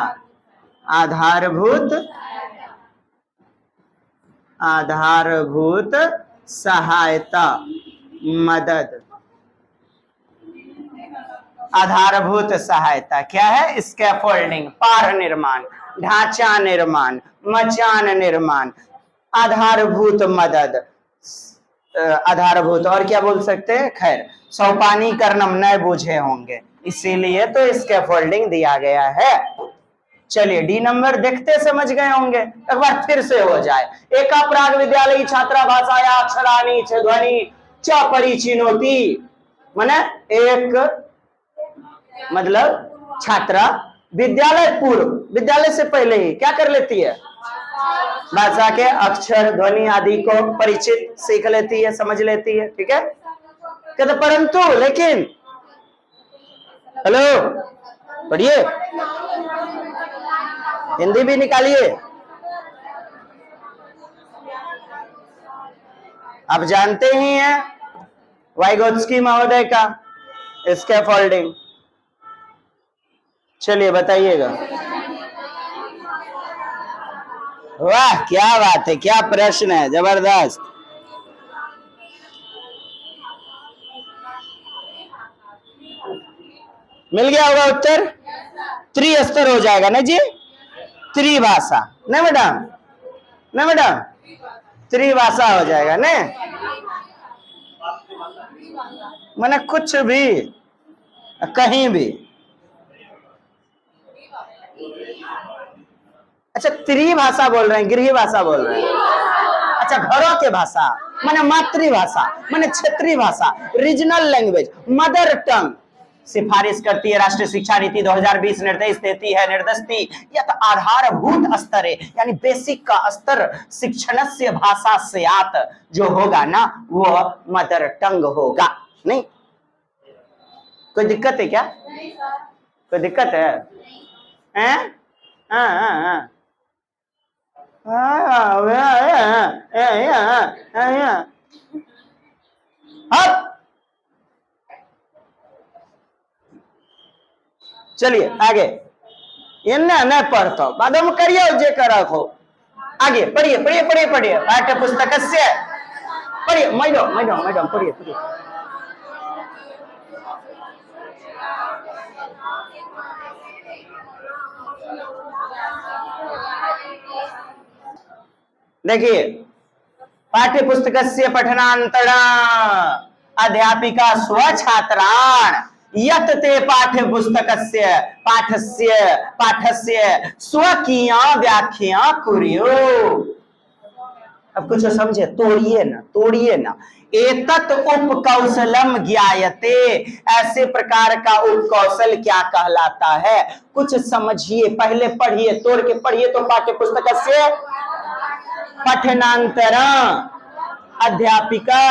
आधारभूत सहायता, मदद। आधारभूत सहायता क्या है? स्कैफोल्डिंग, पार निर्माण, ढांचा निर्माण, मचान निर्माण, आधारभूत मदद, आधारभूत। और क्या बोल सकते हैं? खैर, सोपानी करनम न बूझे होंगे, इसीलिए तो स्कैफोल्डिंग दिया गया है। चलिए डी नंबर देखते समझ गए होंगे, एक बार फिर से हो जाए। एका प्राग विद्यालय छात्रा भाषाया अक्षराणि च ध्वनि च परिचिनोति, माने एक मतलब छात्रा विद्यालय पूर्व, विद्यालय से पहले ही क्या कर लेती है? भाषा के अक्षर, ध्वनि आदि को परिचित, सीख लेती है, समझ लेती है। ठीक है, कहते परंतु, लेकिन, हेलो पढ़िए, हिंदी भी निकालिए। आप जानते ही हैं वाइगोत्स्की महोदय का स्कैफोल्डिंग। चलिए बताइएगा। वाह क्या बात है, क्या प्रश्न है, जबरदस्त। मिल गया होगा उत्तर? त्रिस्तर हो जाएगा ना जी, त्रिभाषा, नहीं मैडम? नहीं मैडम, त्रिभाषा हो जाएगा ना, माने कुछ भी, कहीं भी। अच्छा, त्रिभाषा बोल रहे हैं, गृह भाषा बोल रहे हैं? अच्छा, घरों के भाषा, माने मातृभाषा, माने क्षेत्रीय भाषा, रीजनल लैंग्वेज, मदर टंग। सिफारिश करती है राष्ट्रीय शिक्षा नीति 2020, निर्देश देती है, निर्देशती यत आधारभूत स्तर, यानी बेसिक का स्तर शिक्षणस्य भाषा से आत जो होगा ना, वो मदर टंग होगा। नहीं कोई दिक्कत है क्या? कोई दिक्कत है? हैं? हाँ, चलिए आगे, इन्हें नहीं पढ़ता बाद में करिए जे कर रखो। आगे पढ़िए पढ़िए पढ़िए पढ़िए, पाठ्य पुस्तक से पढ़िए। मैडम मैडम मैडम पढ़िए पढ़िए। देखिए, पाठ्य पुस्तक से पठनांतरा अध्यापिका स्वछात्रान् यत ते पाठ्य पुस्तकस्य पाठस्य स्वकीया व्याख्या कुर्यो। अब कुछ समझे, तोड़िए ना। एतत् उपकौशलम ज्ञायते, ऐसे प्रकार का उपकौशल क्या कहलाता है? कुछ समझिए, पहले पढ़िए, तोड़ के पढ़िए। तो पाठ्य पुस्तक से पठनांतरा अध्यापिका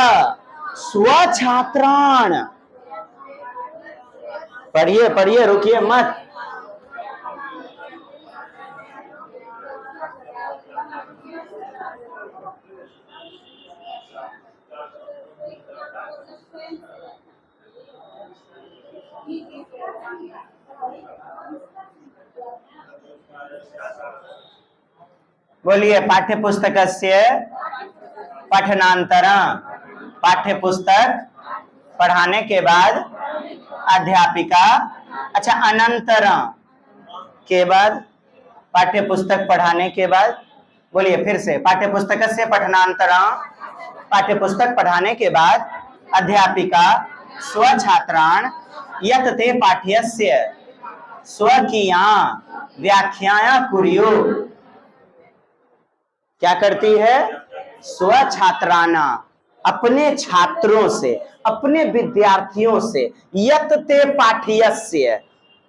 स्वछात्रान्, पढ़िए पढ़िए, रुकिए मत। बोलिए, पाठ्य पुस्तक से पठनांतरा, पाठ्य पुस्तक पढ़ाने के बाद अध्यापिका, अच्छा अनंतरा के बाद, पाठ्य पुस्तक पढ़ाने के बाद, बोलिए फिर से, पाठ्य पुस्तक से पठनांतरा, पाठ्य पुस्तक पढ़ाने के बाद अध्यापिका स्वछात्रान् यत ते पाठ्यस्य स्वकीया व्याख्याया कुर्यो। क्या करती है? स्व छात्राना, अपने छात्रों से, अपने विद्यार्थियों से, यत ते पाठ्यस्य,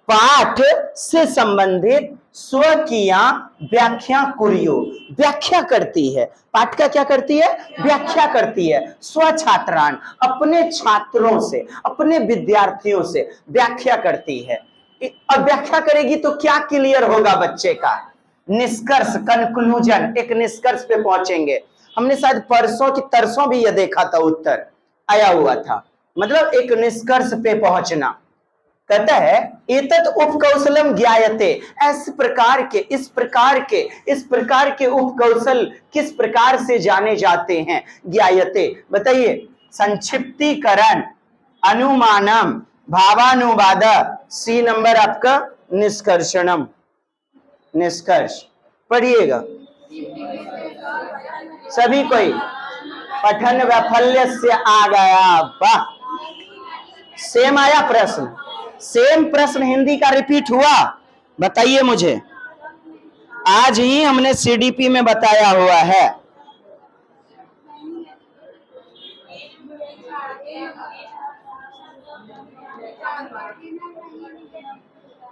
पाठ से संबंधित स्वकीया व्याख्या कुर्यो, व्याख्या करती है। पाठ का क्या करती है? व्याख्या करती है। स्व छात्रान, अपने छात्रों से, अपने विद्यार्थियों से व्याख्या करती है। अब व्याख्या करेगी तो क्या क्लियर होगा बच्चे का? निष्कर्ष, कंक्लूजन, एक निष्कर्ष पे पहुंचेंगे। हमने शायद परसों की तरसों भी यह देखा था, उत्तर आया हुआ था, मतलब एक निष्कर्ष पे पहुंचना। कहता है एतत् उपकौशलम ज्ञायते, इस प्रकार के उपकौशल किस प्रकार से जाने जाते हैं? ज्ञायते, बताइए। संक्षिप्तीकरण, अनुमानम, भावानुवाद, सी नंबर आपका निष्कर्षणम। निष्कर्ष पढ़िएगा सभी कोई। पठन वैफल्य से आ गया, वाह। सेम आया प्रश्न, सेम प्रश्न हिंदी का रिपीट हुआ, बताइए मुझे। आज ही हमने सीडीपी में बताया हुआ है।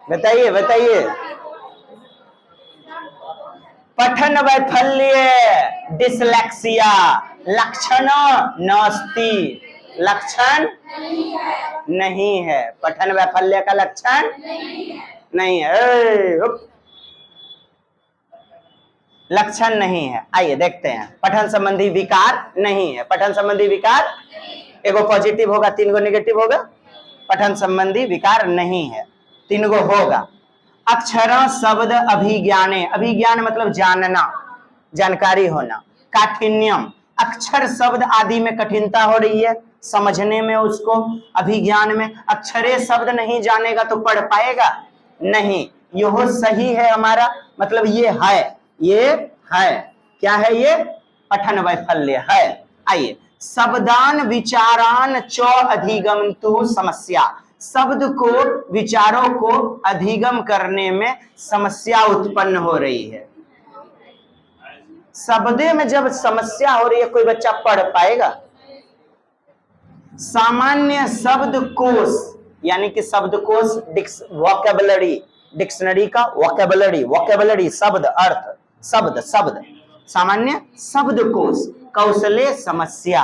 बताइए बताइए। पठन वैफल्य, डिसलेक्सिया, लक्षण नास्ति, लक्षण नहीं है। पठन वैफल्य का लक्षण नहीं है, लक्षण नहीं है। आइए देखते हैं। पठन संबंधी विकार नहीं है। पठन संबंधी विकार, एगो पॉजिटिव होगा, 3 गो नेगेटिव होगा। पठन संबंधी विकार नहीं है, 3 गो होगा। अक्षर शब्द अभिज्ञाने, अभिज्ञान मतलब जानना, जानकारी होना। काठिन्यम, अक्षर शब्द आदि में कठिनता हो रही है समझने में उसको। अभिज्ञान में अक्षरे शब्द नहीं जानेगा तो पढ़ पाएगा नहीं। यह सही है हमारा, मतलब ये है, ये है। क्या है ये? पठन वैफल्य है। आइए, शब्दान विचारान च अधिगमतु समस्या, शब्द को, विचारों को अधिगम करने में समस्या उत्पन्न हो रही है। शब्दे में जब समस्या हो रही है, कोई बच्चा पढ़ पाएगा? सामान्य शब्दकोश, यानी कि शब्दकोश, वोकैबुलरी, डिक्शनरी का वोकैबुलरी, वोकैबुलरी शब्द, अर्थ, शब्द, शब्द, सामान्य शब्दकोश, कौशले समस्या।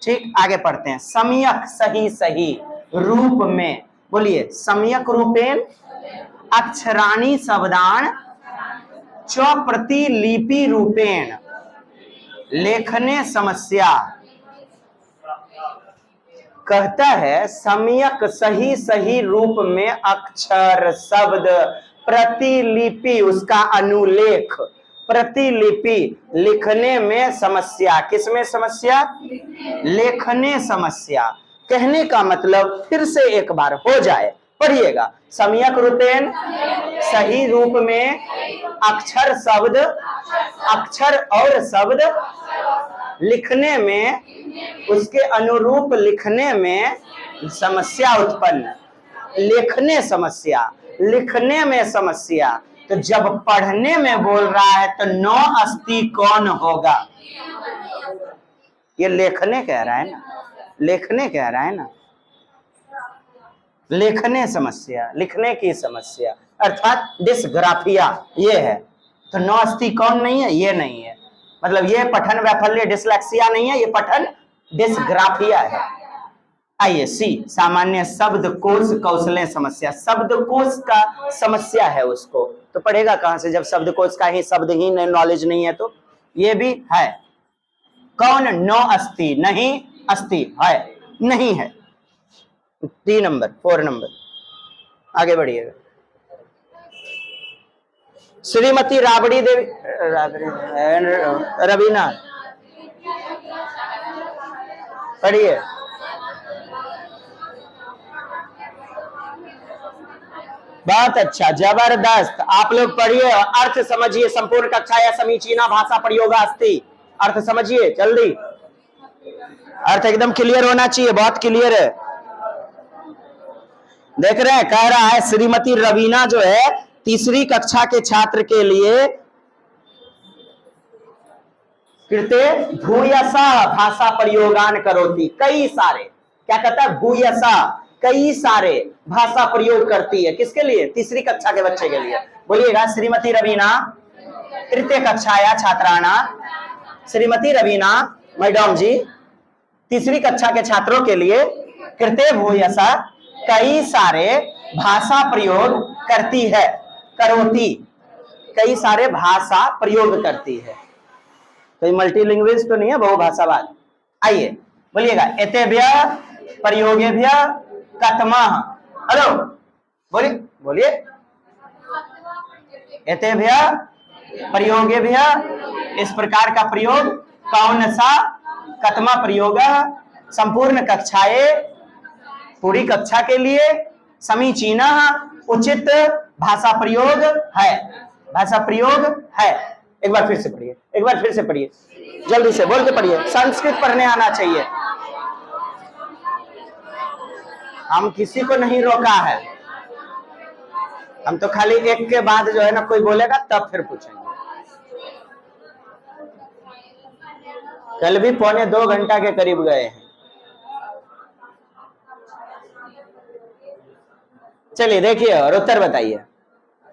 ठीक, आगे पढ़ते हैं। सम्यक, सही सही रूप में, बोलिए। सम्यक रूपेण अक्षराणि शब्दान च प्रतिलिपि रूपेण लेखने समस्या। कहता है सम्यक, सही सही रूप में अक्षर शब्द प्रतिलिपि, उसका अनुलेख, प्रतिलिपि लिखने में समस्या। किसमें समस्या? लेखने समस्या। कहने का मतलब फिर से एक बार हो जाए, पढ़िएगा। सम्यक रूपेण, सही रूप में अक्षर शब्द, अक्षर और शब्द लिखने में, उसके अनुरूप लिखने में समस्या उत्पन्न। लिखने समस्या, लिखने में समस्या। तो जब पढ़ने में बोल रहा है तो नौ अस्ति कौन होगा? ये लेखने कह रहा है ना, लेखने कह रहा है ना। लेखने समस्या, लिखने की समस्या, अर्थात डिस्ग्राफिया ये है। तो नौ अस्ति कौन नहीं है? ये नहीं है, मतलब ये पठन वैफल्य डिसलेक्सिया नहीं है, ये पठन डिस्ग्राफिया है। आइए, सी, सामान्य शब्दकोश कौशलें समस्या। शब्दकोश का समस्या है उसको, तो पढ़ेगा कहां से जब शब्दकोश का ही शब्द ही नॉलेज नहीं है? तो ये भी है। कौन? नो अस्ति, नहीं, अस्ति है, नहीं है। 3 नंबर, 4 नंबर, आगे बढ़िएगा। श्रीमती राबड़ी देवी, रवीना, पढ़िए। बहुत अच्छा, जबरदस्त। आप लोग पढ़िए, अर्थ समझिए। संपूर्ण कक्षा या समीचीना भाषा प्रयोग अस्ति, अर्थ समझिए जल्दी। अर्थ एकदम क्लियर होना चाहिए, बहुत क्लियर है। देख रहे हैं, कह रहा है श्रीमती रवीना जो है तीसरी कक्षा के छात्र के लिए कृते भूयसा भाषा प्रयोगान करोती, कई सारे, क्या कहता है, भूयसा, कई सारे भाषा प्रयोग करती है, किसके लिए, तीसरी कक्षा के बच्चे के लिए। बोलिएगा, श्रीमती रवीना तृतीय कक्षाया छात्राणा, श्रीमती रवीना मैडम जी तीसरी कक्षा के छात्रों के लिए कृते भूयसा कई सारे भाषा प्रयोग करती है, करोती, कई सारे भाषा प्रयोग करती है। कोई मल्टीलिंग्विस्ट तो नहीं है, बहुभाषावाद। आइए बोलिएगा, एतेभ्य प्रयोगेभ्य कतमः, हेलो बोलिए बोलिए, एतेभ्य प्रयोगेभ्य, इस प्रकार का प्रयोग, कौन सा, कतमा प्रयोग, संपूर्ण कक्षाएं, पूरी कक्षा के लिए, समीचीन उचित भाषा प्रयोग है, भाषा प्रयोग है। एक बार फिर से पढ़िए, एक बार फिर से पढ़िए, जल्दी से बोल के पढ़िए, संस्कृत पढ़ने आना चाहिए। हम किसी को नहीं रोका है, हम तो खाली एक के बाद जो है ना कोई बोलेगा तब फिर पूछेंगे। कल भी 1.25 घंटा के करीब गए हैं। चलिए देखिए और उत्तर बताइए,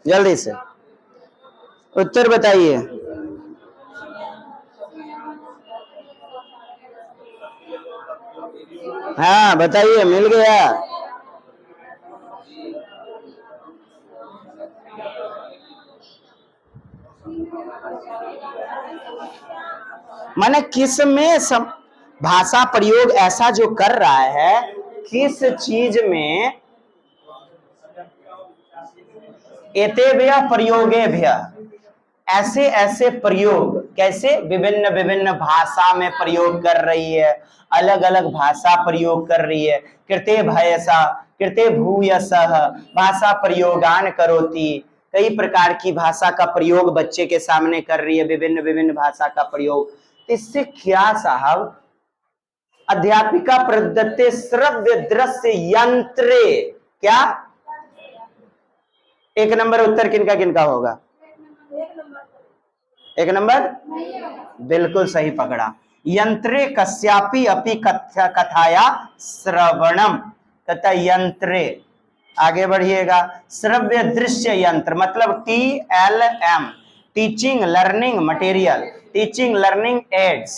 जल्दी से उत्तर बताइए। हाँ बताइए, मिल गया। माने किस में भाषा प्रयोग ऐसा जो कर रहा है, किस चीज में, एतेभ्य प्रयोगेभ्य, ऐसे ऐसे प्रयोग, कैसे, विभिन्न विभिन्न भाषा में प्रयोग कर रही है, अलग अलग भाषा प्रयोग कर रही है। कृते भयसा, कृते भूयसः भाषा प्रयोगान करोति, कई प्रकार की भाषा का प्रयोग बच्चे के सामने कर रही है, विभिन्न विभिन्न भाषा का प्रयोग। इससे क्या साहब, अध्यापिका प्रदत्ते श्रव्य दृश्य यंत्रे, क्या, एक नंबर उत्तर किनका किनका होगा, एक नंबर, बिल्कुल सही पकड़ा। यंत्रे कस्यापि अपि कथाया श्रवणम, कहता यंत्रे, आगे बढ़िएगा, श्रव्य दृश्य यंत्र मतलब TLM, teaching learning material, teaching learning aids.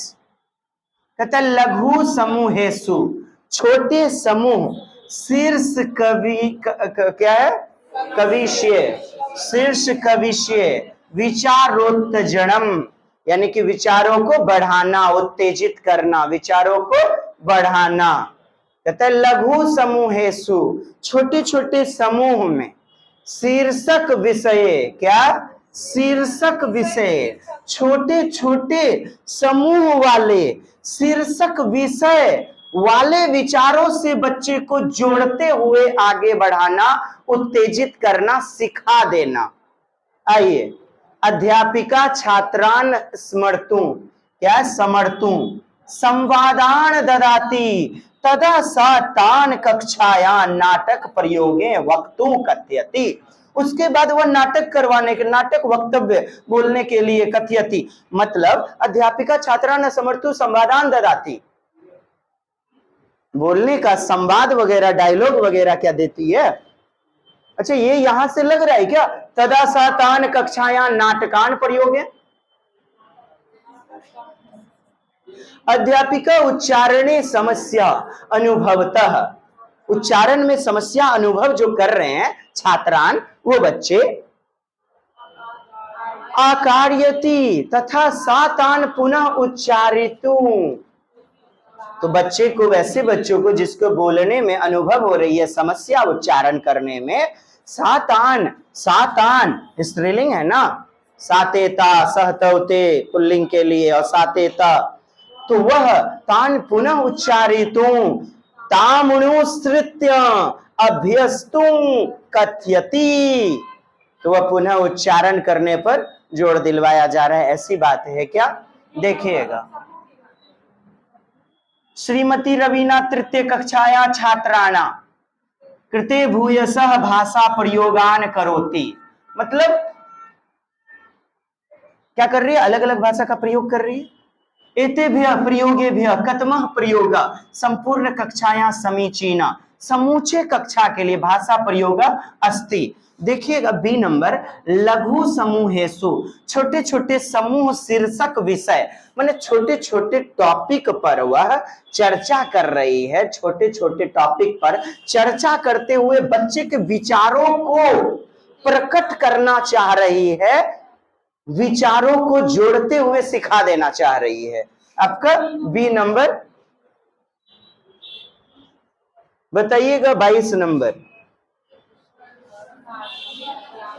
कहता लघु समूहेषु, छोटे समूह, शीर्ष कवि क्या है, कविष्य, शीर्ष कविष्य, विचारोत्तेजनम, यानी कि विचारों को बढ़ाना, उत्तेजित करना, विचारों को बढ़ाना। कहते हैं लघु समूहेषु, छोटे छोटे समूह में, शीर्षक विषय, क्या, शीर्षक विषय, छोटे छोटे समूह वाले, शीर्षक विषय वाले विचारों से बच्चे को जोड़ते हुए आगे बढ़ाना, उत्तेजित करना, सिखा देना। आइए, अध्यापिका छात्रान स्मर्तुं, क्या, समर्थुं संवादान ददाति तदा सा तान कक्षायां नाटक प्रयोगे वक्तुं कथयति। उसके बाद वह नाटक करवाने के, नाटक वक्तव्य बोलने के लिए कथयति, मतलब अध्यापिका छात्रान समर्थुं संवादान ददाति, बोलने का संवाद वगैरह, डायलॉग वगैरह क्या देती है। अच्छा, ये यहां से लग रहा है क्या, तदा सा तान कक्षायां नाटकान प्रयोगे, अध्यापिका उच्चारणे समस्या अनुभवतः, उच्चारण में समस्या अनुभव जो कर रहे हैं छात्रान, वो बच्चे, आकार्यति तथा सातान पुनः उच्चारितुं, तो बच्चे को, वैसे बच्चों को जिसको बोलने में अनुभव हो रही है समस्या उच्चारण करने में, सातान, सातान स्त्रीलिंग है ना, सातेता सहतौते पुल्लिंग के लिए, और सातेता, तो वह तान पुनः उच्चारितुं तामनुसृत्य अभ्यस्तुं कथयति, तो वह पुनः उच्चारण करने पर जोर दिलवाया जा रहा है। ऐसी बात है क्या, देखिएगा, श्रीमती रवीना तृतीय कक्षाया छात्राणा, कृते भूयसः भाषा प्रयोगान करोति, मतलब क्या कर रही है, अलग अलग भाषा का प्रयोग कर रही है। एतेभ्यः प्रयोगेभ्यः कतमः प्रयोग संपूर्ण कक्षायां समीचीना, समूचे कक्षा के लिए भाषा प्रयोग अस्ति। देखिएगा बी नंबर, लघु समूहेषु, छोटे छोटे समूह शीर्षक विषय, माने छोटे छोटे टॉपिक पर वह चर्चा कर रही है। छोटे छोटे टॉपिक पर चर्चा करते हुए बच्चे के विचारों को प्रकट करना चाह रही है, विचारों को जोड़ते हुए सिखा देना चाह रही है। आपका बी नंबर, बताइएगा 22 नंबर।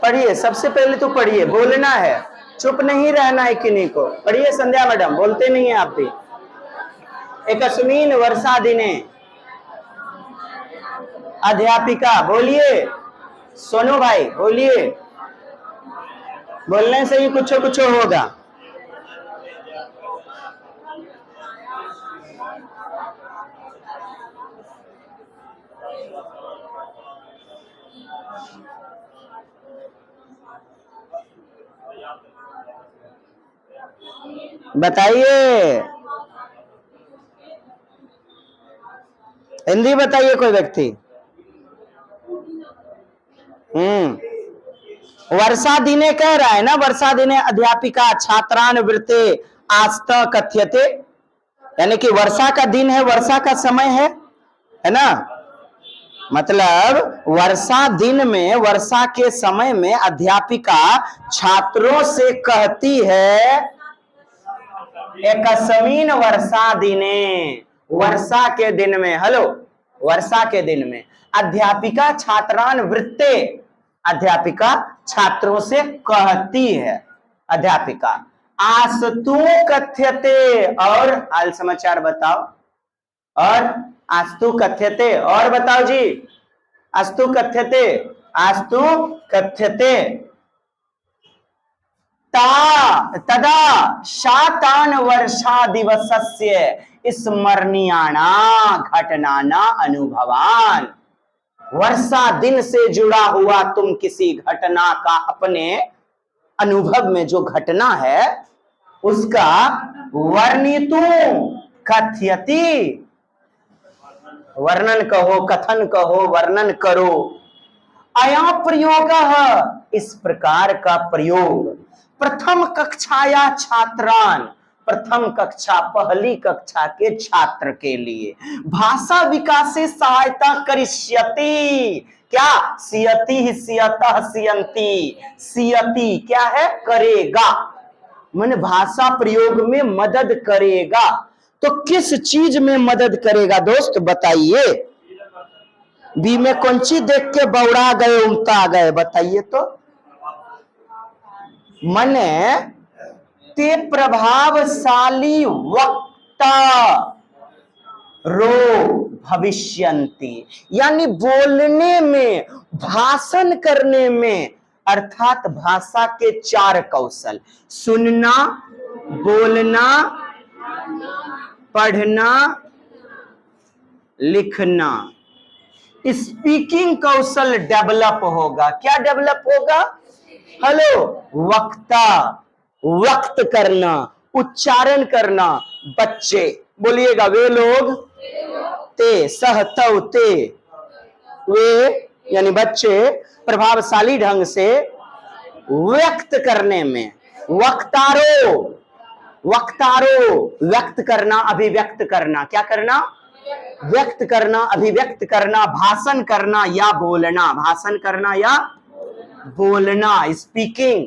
पढ़िए, सबसे पहले तो पढ़िए, बोलना है, चुप नहीं रहना है किन्हीं को। पढ़िए संध्या मैडम, बोलते नहीं है आप भी। एकस्मिन् वर्षा दिने, अध्यापिका, बोलिए। सोनू भाई बोलिए, बोलने से ही कुछ कुछ होगा। बताइए, हिंदी बताइए कोई व्यक्ति। वर्षा दिने कह रहा है ना, वर्षा दिने अध्यापिका छात्रान वृत्ते आस्त कथ्यते, यानी कि वर्षा का दिन है, वर्षा का समय है ना। मतलब वर्षा दिन में, वर्षा के समय में अध्यापिका छात्रों से कहती है, एकस्मिन् वर्षा दिने, वर्षा के दिन में, हेलो, वर्षा के दिन में अध्यापिका छात्रान वृत्ते, अध्यापिका छात्रों से कहती है, अध्यापिका आस्तु कथ्यते, और हाल समाचार बताओ, और आस्तु कथ्यते, और बताओ जी, अस्तु कथ्यते, आस्तु कथ्यते, तदा शातान वर्षा दिवसस्य स्मरणीयाना घटनाना अनुभवान, वर्षा दिन से जुड़ा हुआ तुम किसी घटना का, अपने अनुभव में जो घटना है उसका वर्णितु कथयति, वर्णन कहो, कथन कहो, वर्णन करो। अया प्रयोग, इस प्रकार का प्रयोग, प्रथम कक्षाया छात्रान, प्रथम कक्षा, पहली कक्षा के छात्र के लिए, भाषा विकास से सहायता करिष्यति, क्या, सियति ही सियतः सियंती, सियति क्या है, करेगा, मन भाषा प्रयोग में मदद करेगा। तो किस चीज में मदद करेगा दोस्त, बताइए। बी में कौन चीज देख के बौड़ा गए, उमता गए, बताइए तो। मने ते प्रभावशाली वक्ता रो भविष्यन्ति, यानी बोलने में, भाषण करने में, अर्थात भाषा के 4 कौशल, सुनना, बोलना, पढ़ना, लिखना, स्पीकिंग कौशल डेवलप होगा। क्या डेवलप होगा, हेलो, वक्ता, वक्त करना, उच्चारण करना। बच्चे बोलिएगा, वे लोग, ते सह तव ते, वे यानी बच्चे प्रभावशाली ढंग से व्यक्त करने में, वक्तारो, वक्तारो व्यक्त करना, अभिव्यक्त करना, क्या करना, व्यक्त करना, अभिव्यक्त करना, भाषण करना या बोलना, भाषण करना या बोलना, स्पीकिंग,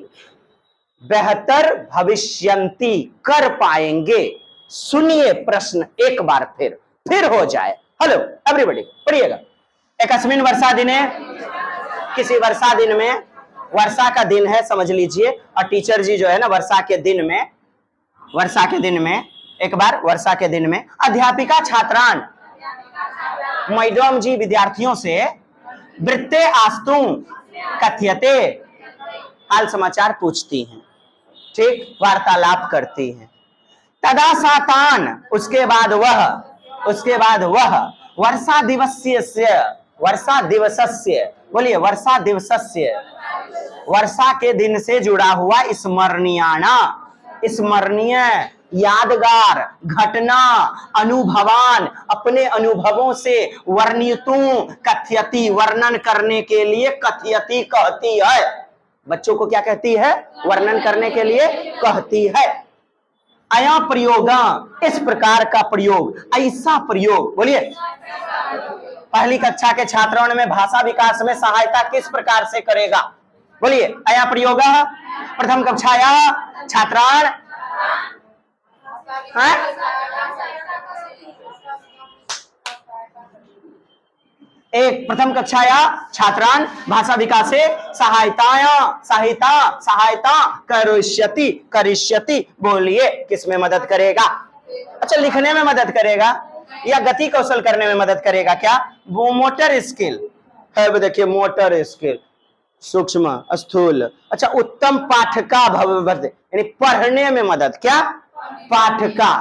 बेहतर भविष्यंती, कर पाएंगे। सुनिए प्रश्न एक बार फिर हो जाए। हेलो एवरीबॉडी, पढ़िएगा। एकस्मिन वर्षा दिने, किसी वर्षा दिन में, वर्षा का दिन है समझ लीजिए, और टीचर जी जो है ना, वर्षा के दिन में, वर्षा के दिन में, एक बार वर्षा के दिन में अध्यापिका छात्रान, मैडम जी विद्यार्थियों से, वृत्ते आस्तु कथ्यते, हाल समाचार पूछती हैं, ठीक, वार्तालाप करती हैं। तदा सातान, उसके बाद वह वर्षा दिवस्य से, वर्षा दिवसस्य, बोलिए वर्षा दिवसस्य, वर्षा के दिन से जुड़ा हुआ स्मरणीयाना, स्मरणीय, यादगार घटना, अनुभवान, अपने अनुभवों से वर्णितों, कथयति वर्णन करने के लिए, कथयति कहती है, बच्चों को क्या कहती है? वर्णन करने के लिए कहती है। अया प्रयोग, इस प्रकार का प्रयोग, ऐसा प्रयोग, बोलिए पहली कक्षा के छात्रों में भाषा विकास में सहायता किस प्रकार से करेगा? बोलिए अया प्रयोग प्रथम कक्षाया छात्रान, एक प्रथम कक्षाया छात्रान भाषा विकासे सहायता करिष्यति, करिष्यति, बोलिए किसमें मदद करेगा? अच्छा लिखने में मदद करेगा या गति कौशल करने में मदद करेगा? क्या वो मोटर स्किल है, देखिए मोटर स्किल, सूक्ष्म स्थूल। अच्छा उत्तम पाठका भव, यानी पढ़ने में मदद, क्या पाठका,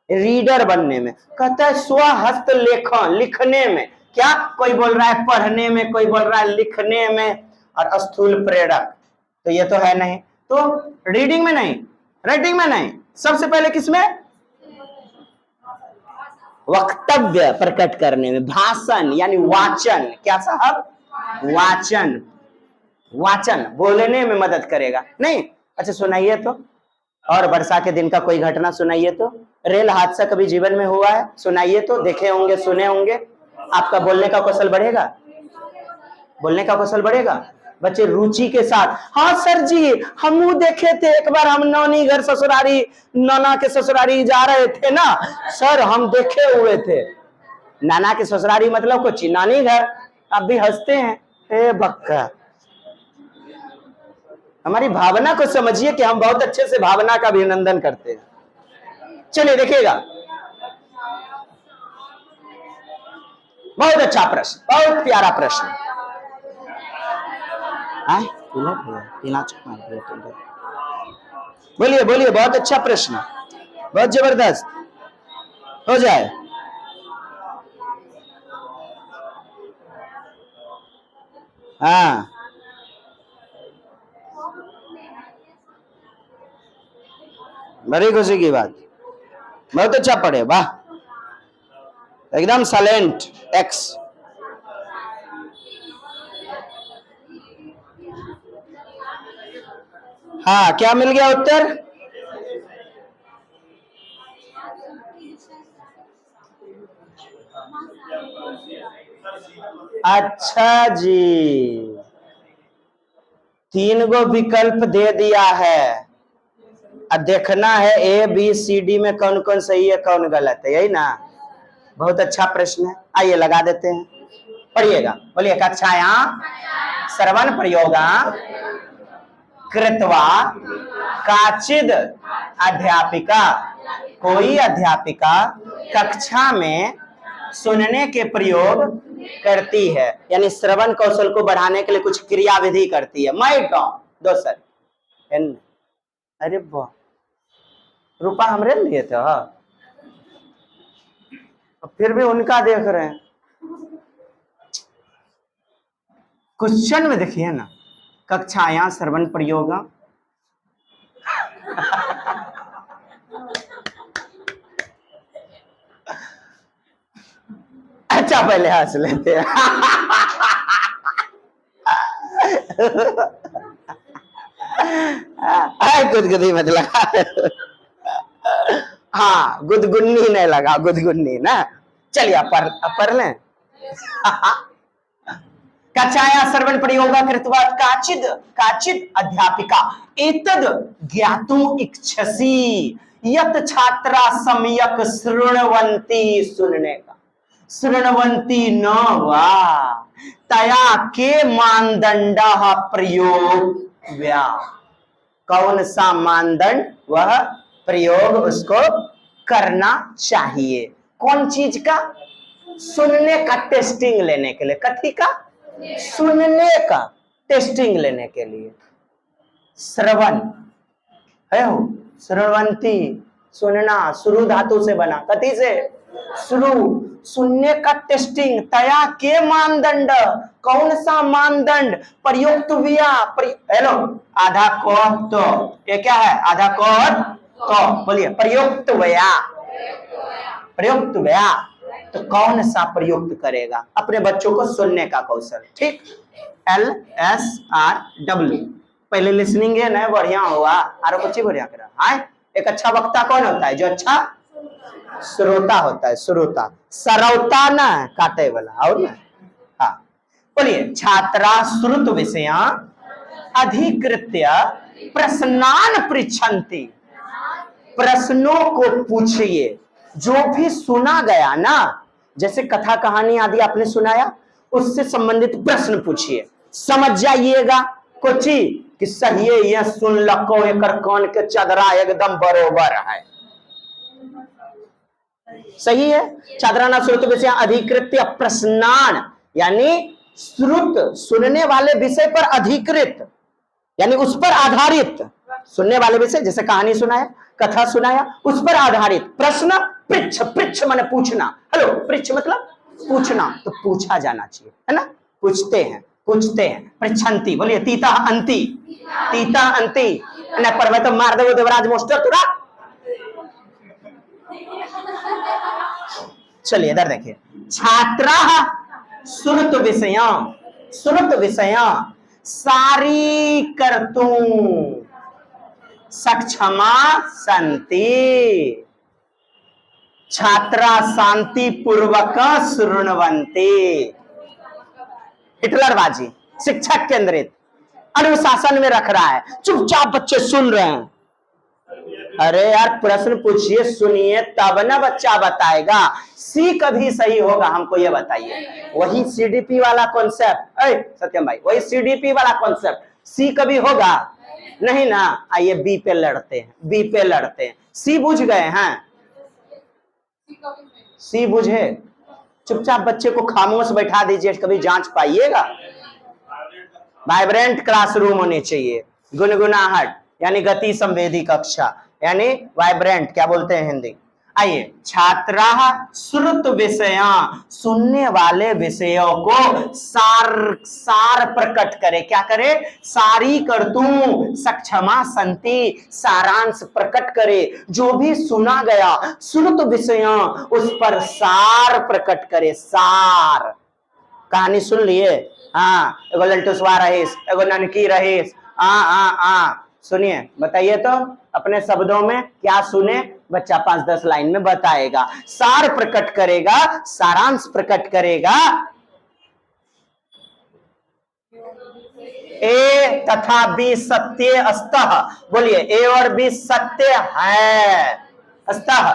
रीडर बनने में। कहता है स्वहस्त लेखन, लिखने में, क्या कोई बोल रहा है पढ़ने में, कोई बोल रहा है लिखने में, और स्थूल प्रेरक तो ये तो है नहीं, तो रीडिंग में नहीं, राइटिंग में नहीं, सबसे पहले किसमें? वक्तव्य प्रकट करने में, भाषण यानी वाचन, क्या साहब? वाचन, वाचन बोलने में मदद करेगा नहीं। अच्छा सुनाइए तो, और वर्षा के दिन का कोई घटना सुनाइए तो। रेल हादसा कभी जीवन में हुआ है? सुनाइए तो, देखे होंगे, सुने होंगे। आपका बोलने का कौशल बढ़ेगा, बोलने का कौशल बढ़ेगा। बच्चे रुचि के साथ, हाँ सर जी हम देखे थे एक बार, हम नौनी घर ससुरारी, नाना के ससुरारी जा रहे थे ना सर, हम देखे हुए थे। नाना के ससुरारी मतलब कुछ नानी घर। आप भी हंसते हैं, ए बक्का, हमारी भावना को समझिए कि हम बहुत अच्छे से भावना का अभिनंदन करते हैं। चलिए देखिएगा, बहुत अच्छा प्रश्न, बहुत प्यारा प्रश्न। बोलिए बोलिए, बहुत अच्छा प्रश्न, बहुत जबरदस्त, हो जाए। हाँ बड़ी खुशी की बात, बहुत अच्छा पढ़े, वाह एकदम साइलेंट एक्स। हाँ क्या मिल गया उत्तर? अच्छा जी, 3 गो विकल्प दे दिया है, अब देखना है ए बी सी डी में कौन कौन सही है कौन गलत है, यही ना। बहुत अच्छा प्रश्न है, आइए लगा देते हैं, पढ़िएगा। बोलिए कक्षाया श्रवण प्रयोगा कृत्वा काचिद अध्यापिका, कोई अध्यापिका कक्षा में सुनने के प्रयोग करती है, यानी श्रवण कौशल को बढ़ाने के लिए कुछ क्रियाविधि करती है। मैं दो सर, अरे वाह, रुपा हमरे लिए थे, फिर भी उनका देख रहे हैं। क्वेश्चन में देखिए ना, कक्षायां श्रवण प्रयोग, अच्छा पहले हंस लेते हैं। गुदगुदी मत लगा, हाँ गुदगुन्नी नहीं लगा, गुदगुन्नी ना। चलिए आप पढ़ लें। कक्षाया श्रवण प्रयोग कृत्वा काचिद काचिद अध्यापिका एतद ज्ञातुम इच्छसि यत छात्रा सम्यक शृण्वन्ति, सुनने का, शृण्वन्ति न वा तया के मानदंड प्रयोग व्या, कौन सा मानदंड वह प्रयोग उसको करना चाहिए, कौन चीज का? सुनने का टेस्टिंग लेने के लिए, कथी का? सुनने का टेस्टिंग लेने के लिए। श्रवण है हो, श्रवंती सुनना, शुरू धातु से बना, कथी से? शुरू। सुनने का टेस्टिंग, तया के मानदंड, कौन सा मानदंड? प्रयुक्त व्या, हेलो, आधा को तो, ये क्या है? आधा को तो, बोलिए प्रयुक्त व्या, प्रयुक्त व्या। तो कौन सा प्रयुक्त करेगा? अपने बच्चों को सुनने का कौशल, ठीक। LSRW, पहले लिसनिंग है ना, बढ़िया हुआ, आरो कुछ ही बढ़िया करा। हाँ, एक अच्छा वक्ता कौन होता है? जो अच्छा श्रोता होता है, श्रोता। सरौता ना काटे वाला, और ना। हाँ, बोलिए, छात्रा श्रुत विषया अधिकृत्य प्रश्नान पृच्छन्ति। प्रश्नों को पूछिए, जो भी सुना गया ना, जैसे कथा कहानी आदि आपने सुनाया, उससे संबंधित प्रश्न पूछिए। समझ जाइएगा कुछ कि सही है, यह सुन लको एकर कान के चदरा एकदम बरोबर है, सही है। चादरा ना श्रुत विषय अधिकृत्य प्रश्नान, यानी श्रुत सुनने वाले विषय पर अधिकृत, यानी उस पर आधारित, सुनने वाले विषय, जैसे कहानी सुनाया, कथा सुनाया, उस पर आधारित प्रश्न। पृच्छ, पृच्छ माने पूछना, हेलो, पृच्छ मतलब पूछना, तो पूछा जाना चाहिए, है ना। पूछते हैं, पूछते हैं। पृच्छन्ति, बोलिए, तीता अंति, तीता अंति, ना पर मैं तो मार दो देवराज मास्टर तुरा। चलिए इधर देखिए, छात्रा श्रुत विषया, श्रुत विषया सारी कर्तुं सक्षमा संति। छात्रा शांति पूर्वक शृण्वन्ति। हिटलरबाजी, शिक्षक केंद्रित, अनुशासन में रख रहा है, चुपचाप बच्चे सुन रहे हैं। अरे यार, प्रश्न पूछिए, सुनिए, तब ना बच्चा बताएगा। सी कभी सही होगा, हमको ये बताइए। वही सीडीपी वाला कॉन्सेप्ट, सत्यम भाई, वही सीडीपी वाला कॉन्सेप्ट सी कभी होगा नहीं ना। आइए बी पे लड़ते हैं, बी पे लड़ते हैं। सी बुझ गए हैं? सी बुझे? चुपचाप बच्चे को खामोश बैठा दीजिए, कभी जांच पाइएगा। वाइब्रेंट क्लासरूम होनी चाहिए, गुनगुनाहट, यानी गति संवेदी कक्षा, यानी वाइब्रेंट, क्या बोलते हैं हिंदी। आइए, छात्रा श्रुत विषया, सुनने वाले विषयों को सार प्रकट करे, क्या करे? सारी कर्तुं सक्षमा संति, सारांश प्रकट करे। जो भी सुना गया श्रुत विषया, उस पर सार प्रकट करे। सार, कहानी सुन लिए, हाँ, एगो ललटुसवा रहीस, एगो ननकी रहीस, सुनिए, बताइए तो अपने शब्दों में क्या सुने? बच्चा 5-10 लाइन में बताएगा, सार प्रकट करेगा, सारांश प्रकट करेगा। ए तथा बी सत्य अस्तः, बोलिए, ए और बी सत्य है, अस्तः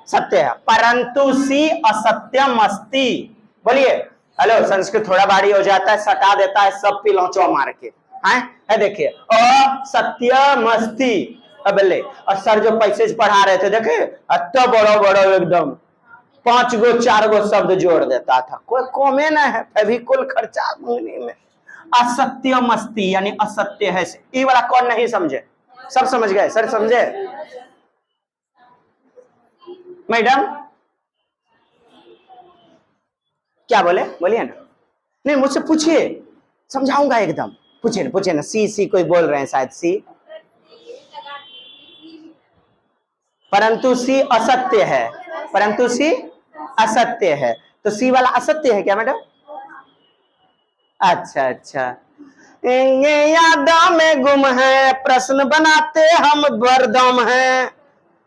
सत्य है, परंतु सी असत्यम अस्ति। बोलिए, हेलो, संस्कृत थोड़ा भारी हो जाता है, सटा देता है सब पिलौचो मार के, है देखिए, असत्यम अस्ति। अब ले, और सर जो पैसे पढ़ा रहे थे, देखे, अत्ता बड़ो बड़ो एकदम 5 गो 4 गो शब्द जोड़ देता था, कोई कौमे ना है, फेविकोल खर्चा मंगनी में। असत्यम अस्ति यानी असत्य है। ये वाला कौन नहीं समझे? सब समझ गए? सर समझे? मैडम क्या बोले? बोलिए ना, नहीं मुझसे पूछिए, समझाऊंगा एकदम। पूछिए ना, सी कोई बोल रहे हैं शायद, सी, परंतु सी असत्य है, परंतु सी असत्य है, तो सी वाला असत्य है क्या मैडम? अच्छा अच्छा, ये यादा में गुम है, प्रश्न बनाते हम भरदम हैं,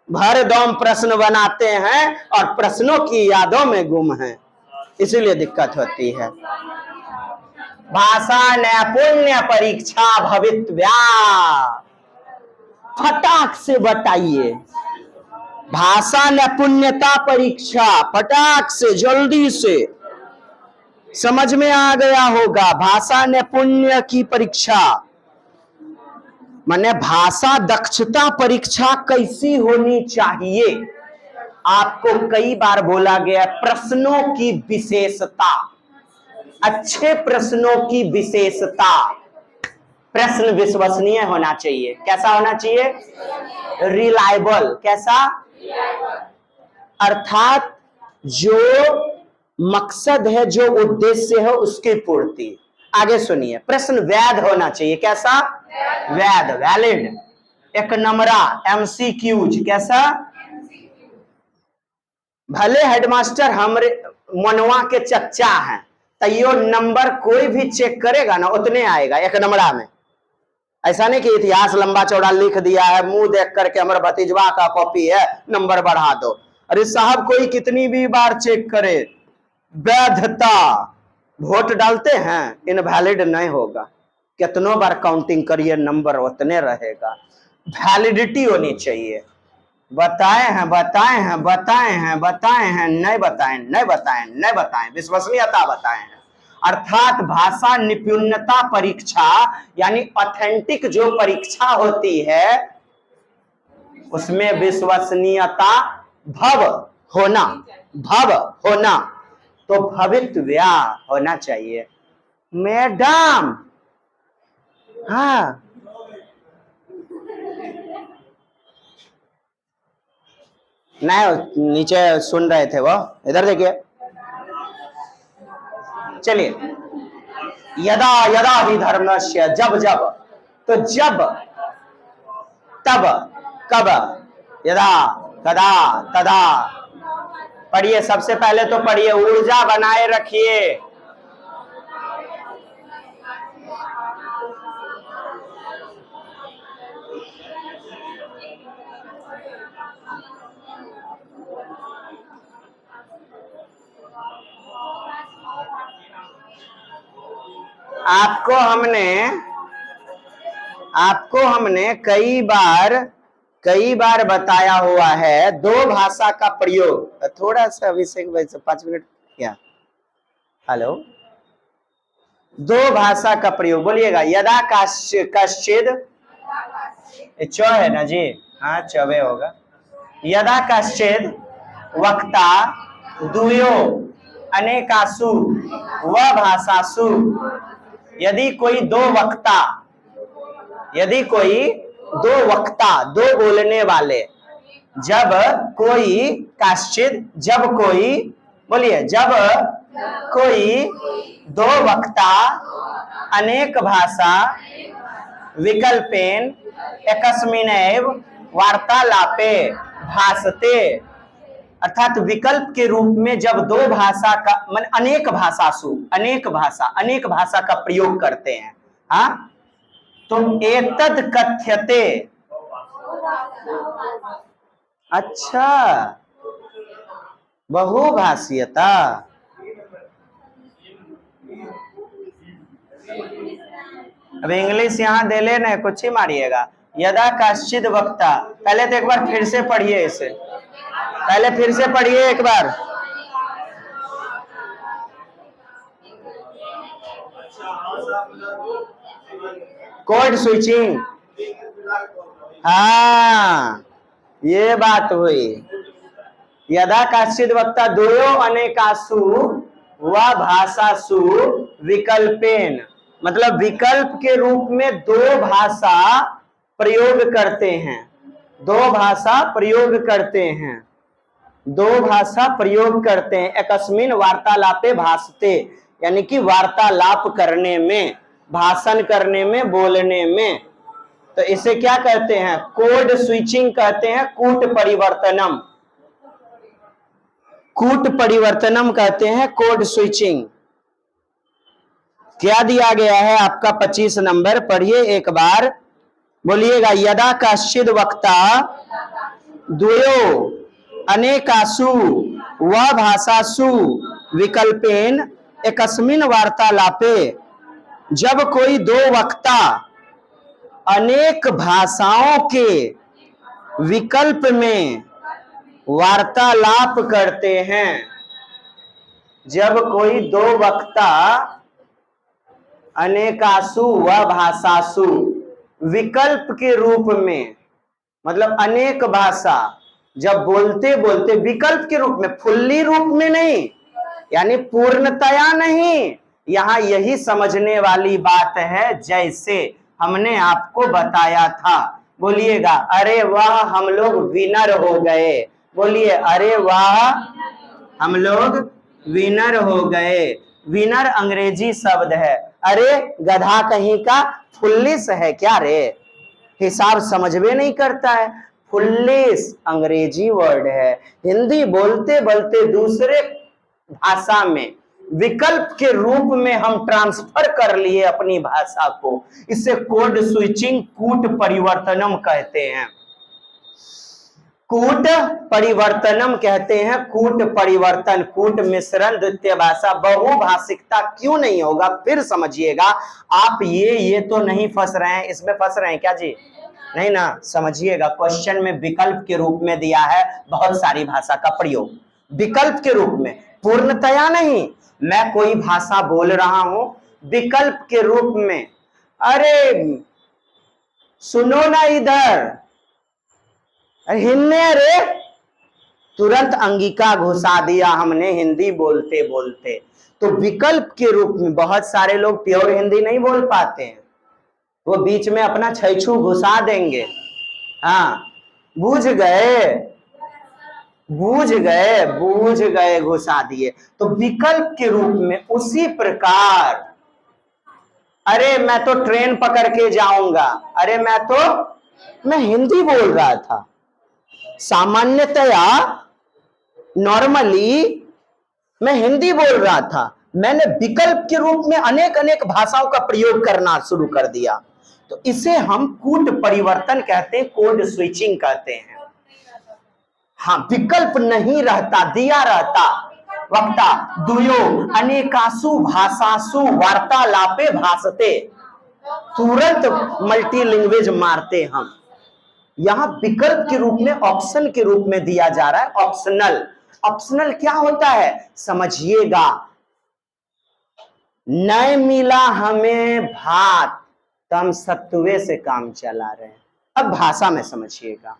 भरदम प्रश्न बनाते हैं और प्रश्नों की यादों में गुम है, इसीलिए दिक्कत होती है। भाषा नैपुण्य परीक्षा भवित्व्या, फटाक से बताइए, भाषा नैपुण्यता परीक्षा, फटाक से, जल्दी से, समझ में आ गया होगा। भाषा नैपुण्य की परीक्षा माने भाषा दक्षता परीक्षा कैसी होनी चाहिए? आपको कई बार बोला गया, प्रश्नों की विशेषता, अच्छे प्रश्नों की विशेषता, प्रश्न विश्वसनीय होना चाहिए। कैसा होना चाहिए? रिलायबल। कैसा? अर्थात जो मकसद है, जो उद्देश्य है, उसकी पूर्ति। आगे सुनिए, प्रश्न वैध होना चाहिए। कैसा? वैध, वैलिड। एक नंबरा, MCQs। कैसा? भले हेडमास्टर हमरे मनवा के चच्चा हैं, तैयो नंबर कोई भी चेक करेगा ना उतने आएगा एक नंबरा में। ऐसा नहीं कि इतिहास लंबा चौड़ा लिख दिया है, मुंह देख करके हमारे भतीजवा का कॉपी है, नंबर बढ़ा दो। अरे साहब, कोई कितनी भी बार चेक करे, वैधता, वोट डालते हैं, इनवैलिड नहीं होगा। कितनों बार काउंटिंग करिए, नंबर उतने रहेगा। वैलिडिटी होनी चाहिए। बताए हैं, बताए हैं, बताए हैं, बताए हैं, नहीं बताए, नहीं बताए, नहीं बताए, विश्वसनीयता बताए हैं। अर्थात भाषा निपुणता परीक्षा, यानी ऑथेंटिक जो परीक्षा होती है, उसमें विश्वसनीयता भव होना, भव होना, तो भवितव्या होना चाहिए। मैडम, हाँ, नहीं, नीचे सुन रहे थे वो, इधर देखिए। चलिए, यदा यदा ही धर्मस्य, जब जब, तो जब, तब, कब, यदा, कदा, तदा। पढ़िए, सबसे पहले तो पढ़िए, ऊर्जा बनाए रखिए। आपको हमने कई बार बताया हुआ है, दो भाषा का प्रयोग। थोड़ा सा अभिषेक भाई से 5 मिनट क्या? हेलो, दो भाषा का प्रयोग बोलिएगा। यदा कश्चिद, च है ना जी? हाँ, चवे होगा। यदा कश्चिद वक्ता दुयो अनेकासु व भाषासु, यदि कोई दो वक्ता, यदि कोई दो वक्ता, दो बोलने वाले, जब कोई कश्चिद, जब कोई, बोलिए, जब कोई दो वक्ता अनेक भाषा विकल्पेन एकस्मिनैव वार्तालापे भासते, अर्थात विकल्प के रूप में जब दो भाषा का, मन अनेक भाषासु, अनेक भाषा का प्रयोग करते हैं, हाँ, तो एतद कथ्यते। अच्छा, बहुभाषीयता। अब इंग्लिश यहाँ दे ले, नहीं कुछ ही मारिएगा। यदा कश्चिद वक्ता, पहले तो एक बार फिर से पढ़िए इसे, पहले फिर से पढ़िए एक बार। कोड स्विचिंग, हाँ, ये बात हुई। यदा कश्चिद वक्ता द्वयो अनेकासु व भाषासु विकल्पेन, मतलब विकल्प के रूप में दो भाषा प्रयोग करते हैं, दो भाषा प्रयोग करते हैं, दो भाषा प्रयोग करते हैं। एकस्मिन वार्तालापे भासते, यानी कि वार्तालाप करने में, भाषण करने में, बोलने में। तो इसे क्या कहते हैं? कोड स्विचिंग कहते हैं, कूट परिवर्तनम, कूट परिवर्तनम कहते हैं, कोड स्विचिंग। क्या दिया गया है आपका 25 नंबर, पढ़िए एक बार, बोलिएगा। यदा कश्चिद वक्ता द्वयो अनेकासु व भाषासु विकल्पेन एकस्मिन वार्तालापे, जब कोई दो वक्ता अनेक भाषाओं के विकल्प में वार्तालाप करते हैं, जब कोई दो वक्ता अनेकासु व भाषासु, विकल्प के रूप में, मतलब अनेक भाषा, जब बोलते बोलते विकल्प के रूप में, फुल्ली रूप में नहीं, यानी पूर्णतया नहीं। यहां यही समझने वाली बात है, जैसे हमने आपको बताया था। बोलिएगा, अरे वाह हम लोग विनर हो गए। बोलिए, अरे वाह हम लोग विनर हो गए। विनर अंग्रेजी शब्द है। अरे गधा कहीं का, फुल्लिस है क्या रे, हिसाब समझ में नहीं करता है। फुल्लिस अंग्रेजी वर्ड है। हिंदी बोलते बोलते दूसरे भाषा में विकल्प के रूप में हम ट्रांसफर कर लिए अपनी भाषा को। इसे कोड स्विचिंग, कूट परिवर्तनम कहते हैं। कूट परिवर्तनम कहते हैं। कूट परिवर्तन, कूट मिश्रण, द्वितीय भाषा, बहुभाषिकता क्यों नहीं होगा फिर समझिएगा आप। ये तो नहीं फंस रहे हैं, इसमें फंस रहे हैं क्या जी? नहीं ना, समझिएगा। क्वेश्चन में विकल्प के रूप में दिया है बहुत सारी भाषा का प्रयोग, विकल्प के रूप में, पूर्णतया नहीं। मैं कोई भाषा बोल रहा हूं विकल्प के रूप में। अरे सुनो ना इधर, हिन्ने रे, तुरंत अंगिका घुसा दिया हमने हिंदी बोलते बोलते। तो विकल्प के रूप में बहुत सारे लोग प्योर हिंदी नहीं बोल पाते हैं, वो बीच में अपना छैछू घुसा देंगे। हाँ, बूझ गए, बूझ गए, बूझ गए, घुसा दिए। तो विकल्प के रूप में उसी प्रकार, अरे मैं तो ट्रेन पकड़ के जाऊंगा, अरे मैं हिंदी बोल रहा था। सामान्यतया नॉर्मली मैं हिंदी बोल रहा था, मैंने विकल्प के रूप में अनेक अनेक भाषाओं का प्रयोग करना शुरू कर दिया। तो इसे हम कूट परिवर्तन कहते हैं, कोड स्विचिंग कहते हैं। हाँ, विकल्प नहीं रहता, दिया रहता। वक्ता दुयो अनेकासु भाषासु वार्तालापे भाषते, तुरंत मल्टी लैंग्वेज मारते हम। यहां विकल्प के रूप में, ऑप्शन के रूप में दिया जा रहा है। ऑप्शनल, ऑप्शनल क्या होता है समझिएगा। नहीं मिला हमें भात तो हम सत्तुवे से काम चला रहे हैं। अब भाषा में समझिएगा।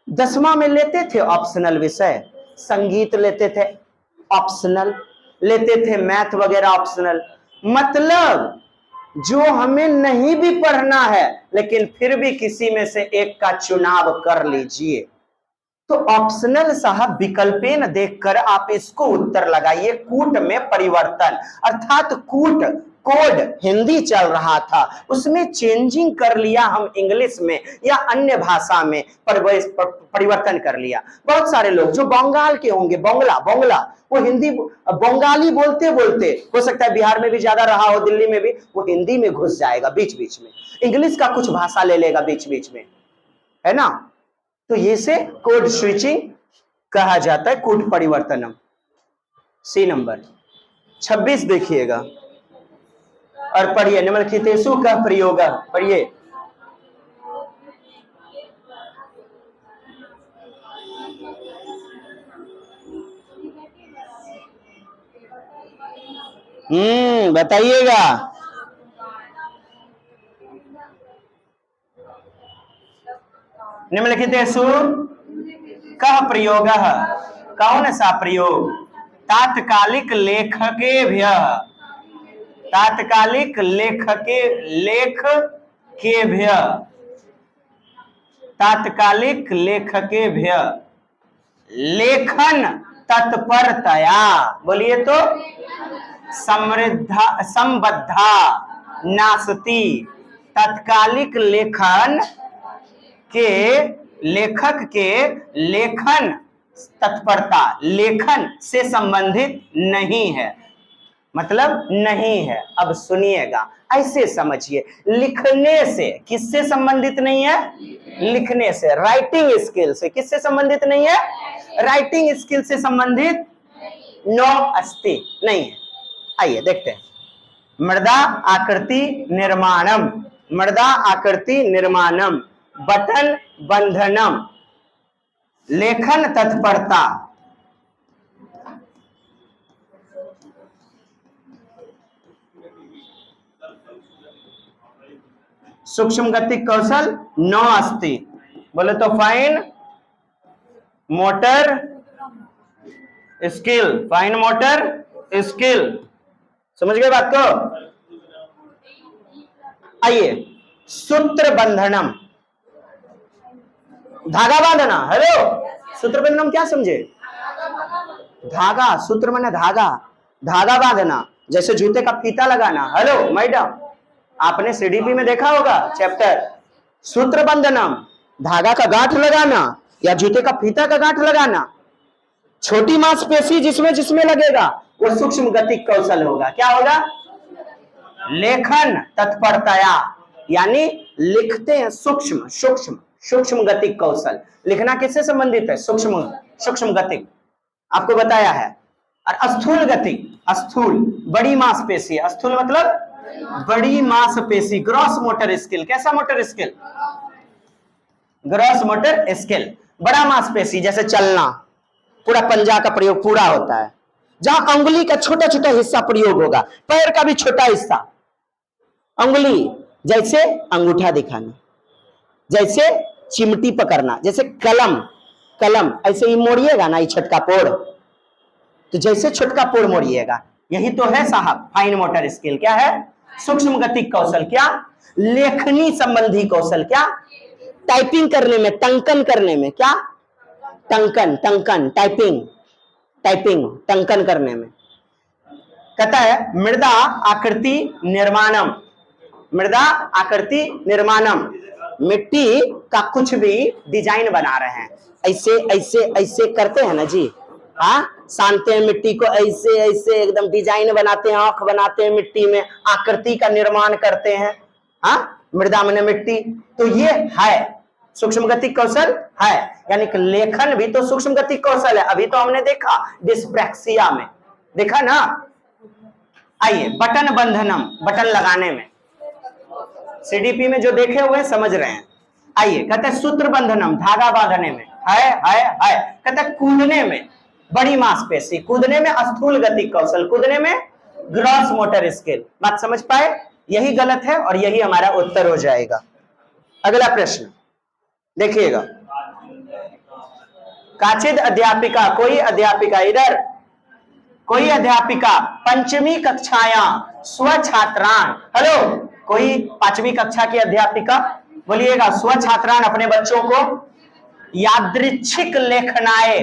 10वां में लेते थे ऑप्शनल विषय, संगीत लेते थे ऑप्शनल, लेते थे मैथ वगैरह ऑप्शनल। मतलब जो हमें नहीं भी पढ़ना है लेकिन फिर भी किसी में से एक का चुनाव कर लीजिए। तो ऑप्शनल साहब विकल्पेन देखकर आप इसको उत्तर लगाइए। कूट में परिवर्तन, अर्थात कूट कोड हिंदी चल रहा था, उसमें चेंजिंग कर लिया हम इंग्लिश में या अन्य भाषा में परिवर्तन कर लिया। बहुत सारे लोग जो बंगाल के होंगे, बंगला बंगला, वो हिंदी बंगाली बोलते बोलते, हो सकता है बिहार में भी ज्यादा रहा हो, दिल्ली में भी, वो हिंदी में घुस जाएगा बीच बीच में, इंग्लिश का कुछ भाषा ले लेगा बीच बीच में, है ना। तो ये से कोड स्विचिंग कहा जाता है, कोड परिवर्तनम। सी नंबर 26 देखिएगा और पढ़िए। निम्नलिखितेषु का प्रयोग, पढ़िए। बताइएगा। निम्नलिखितेषु कः प्रयोगः, कौन सा प्रयोग? तात्कालिक लेखकेभ्यः, तात्कालिक लेखकेभ्यः, तात्कालिक लेखकेभ्यः लेखन तत्परतया, बोलिए तो, समृद्धा संबद्धा नास्ति। तत्कालिक लेखन के लेखक के लेखन तत्परता लेखन से संबंधित नहीं है, मतलब नहीं है। अब सुनिएगा, ऐसे समझिए, लिखने से किससे संबंधित नहीं है? लिखने से, राइटिंग स्किल से किससे संबंधित नहीं है? राइटिंग स्किल से संबंधित नो अस्ति, नहीं है। आइए देखते हैं। मृदा आकृति निर्माणम, मृदा आकृति निर्माणम, बटन बंधनम, लेखन तत्परता, सूक्ष्म गति कौशल नो अस्ति। बोले तो fine motor skill, fine motor skill, समझ गए बात को? आइए सूत्र बंधनम, धागा बांधना। हेलो, सूत्र बंधनम क्या समझे? धागा, सूत्र माने धागा, धागा बांधना, जैसे जूते का फीता लगाना। हेलो मैडम, आपने सीडीपी में देखा होगा चैप्टर, सूत्र बंधनम, धागा का गांठ लगाना या जूते का फीता का गांठ लगाना। छोटी मांसपेशी जिसमें जिसमें लगेगा वो सूक्ष्म गतिक कौशल होगा। क्या होगा? लेखन तत्परतया, यानी लिखते हैं सूक्ष्म, सूक्ष्म सूक्ष्म गतिक कौशल। लिखना किससे संबंधित है? सूक्ष्म, सूक्ष्म गतिक आपको बताया है। और स्थूल गतिक, स्थूल बड़ी मांसपेशी, स्थूल मतलब बड़ी मांसपेशी, ग्रॉस मोटर स्किल। कैसा motor skill? Gross motor skill, बड़ा मांसपेशी, जैसे चलना, पूरा पंजा का प्रयोग पूरा होता है। जहां अंगुली का छोटा छोटा हिस्सा प्रयोग होगा, पैर का भी छोटा हिस्सा, अंगुली, जैसे अंगूठा दिखाना, जैसे चिमटी पकड़ना, जैसे कलम, कलम ऐसे ही मोड़िएगा ना, ये छटका पोड़, तो जैसे छटका पोड़ मोड़िएगा, यही तो है साहब फाइन मोटर स्किल। क्या है? सूक्ष्म गतिक कौशल। क्या? लेखनी संबंधी कौशल। क्या? टाइपिंग करने में, टंकन करने में। क्या? टंकन, टंकन, टाइपिंग, टाइपिंग, टंकन करने में। कहता है मृदा आकृति निर्माणम, मृदा आकृति निर्माणम, मिट्टी का कुछ भी डिजाइन बना रहे हैं, ऐसे ऐसे ऐसे करते हैं ना जी, हाँ, सानते हैं मिट्टी को, ऐसे ऐसे एकदम डिजाइन बनाते हैं, आंख बनाते हैं मिट्टी में, आकृति का निर्माण करते हैं। हाँ, मृदा माने मिट्टी, तो ये है सूक्ष्म गतिक कौशल है। यानी कि लेखन भी तो सूक्ष्म गतिक कौशल है। अभी तो हमने देखा डिस्प्रैक्सिया में, देखा ना। आइए, बटन बंधनम, बटन लगाने में, सीडीपी में जो देखे हुए समझ रहे हैं। आइए, कहते हैं सूत्र बंधनम, धागा बांधने में है। कहते हैं कूदने में, बड़ी मांसपेशी, कूदने में स्थूल गतिक कौशल, कूदने में ग्रॉस मोटर स्किल। बात समझ पाए? यही गलत है और यही हमारा उत्तर हो जाएगा। अगला प्रश्न देखिएगा, काचिद अध्यापिका, कोई अध्यापिका, इधर कोई अध्यापिका पंचमी कक्षाया स्वछात्रान, हेलो, कोई पांचवी कक्षा की अध्यापिका, बोलिएगा, स्वछात्रान अपने बच्चों को यादृच्छिक लेखनाए,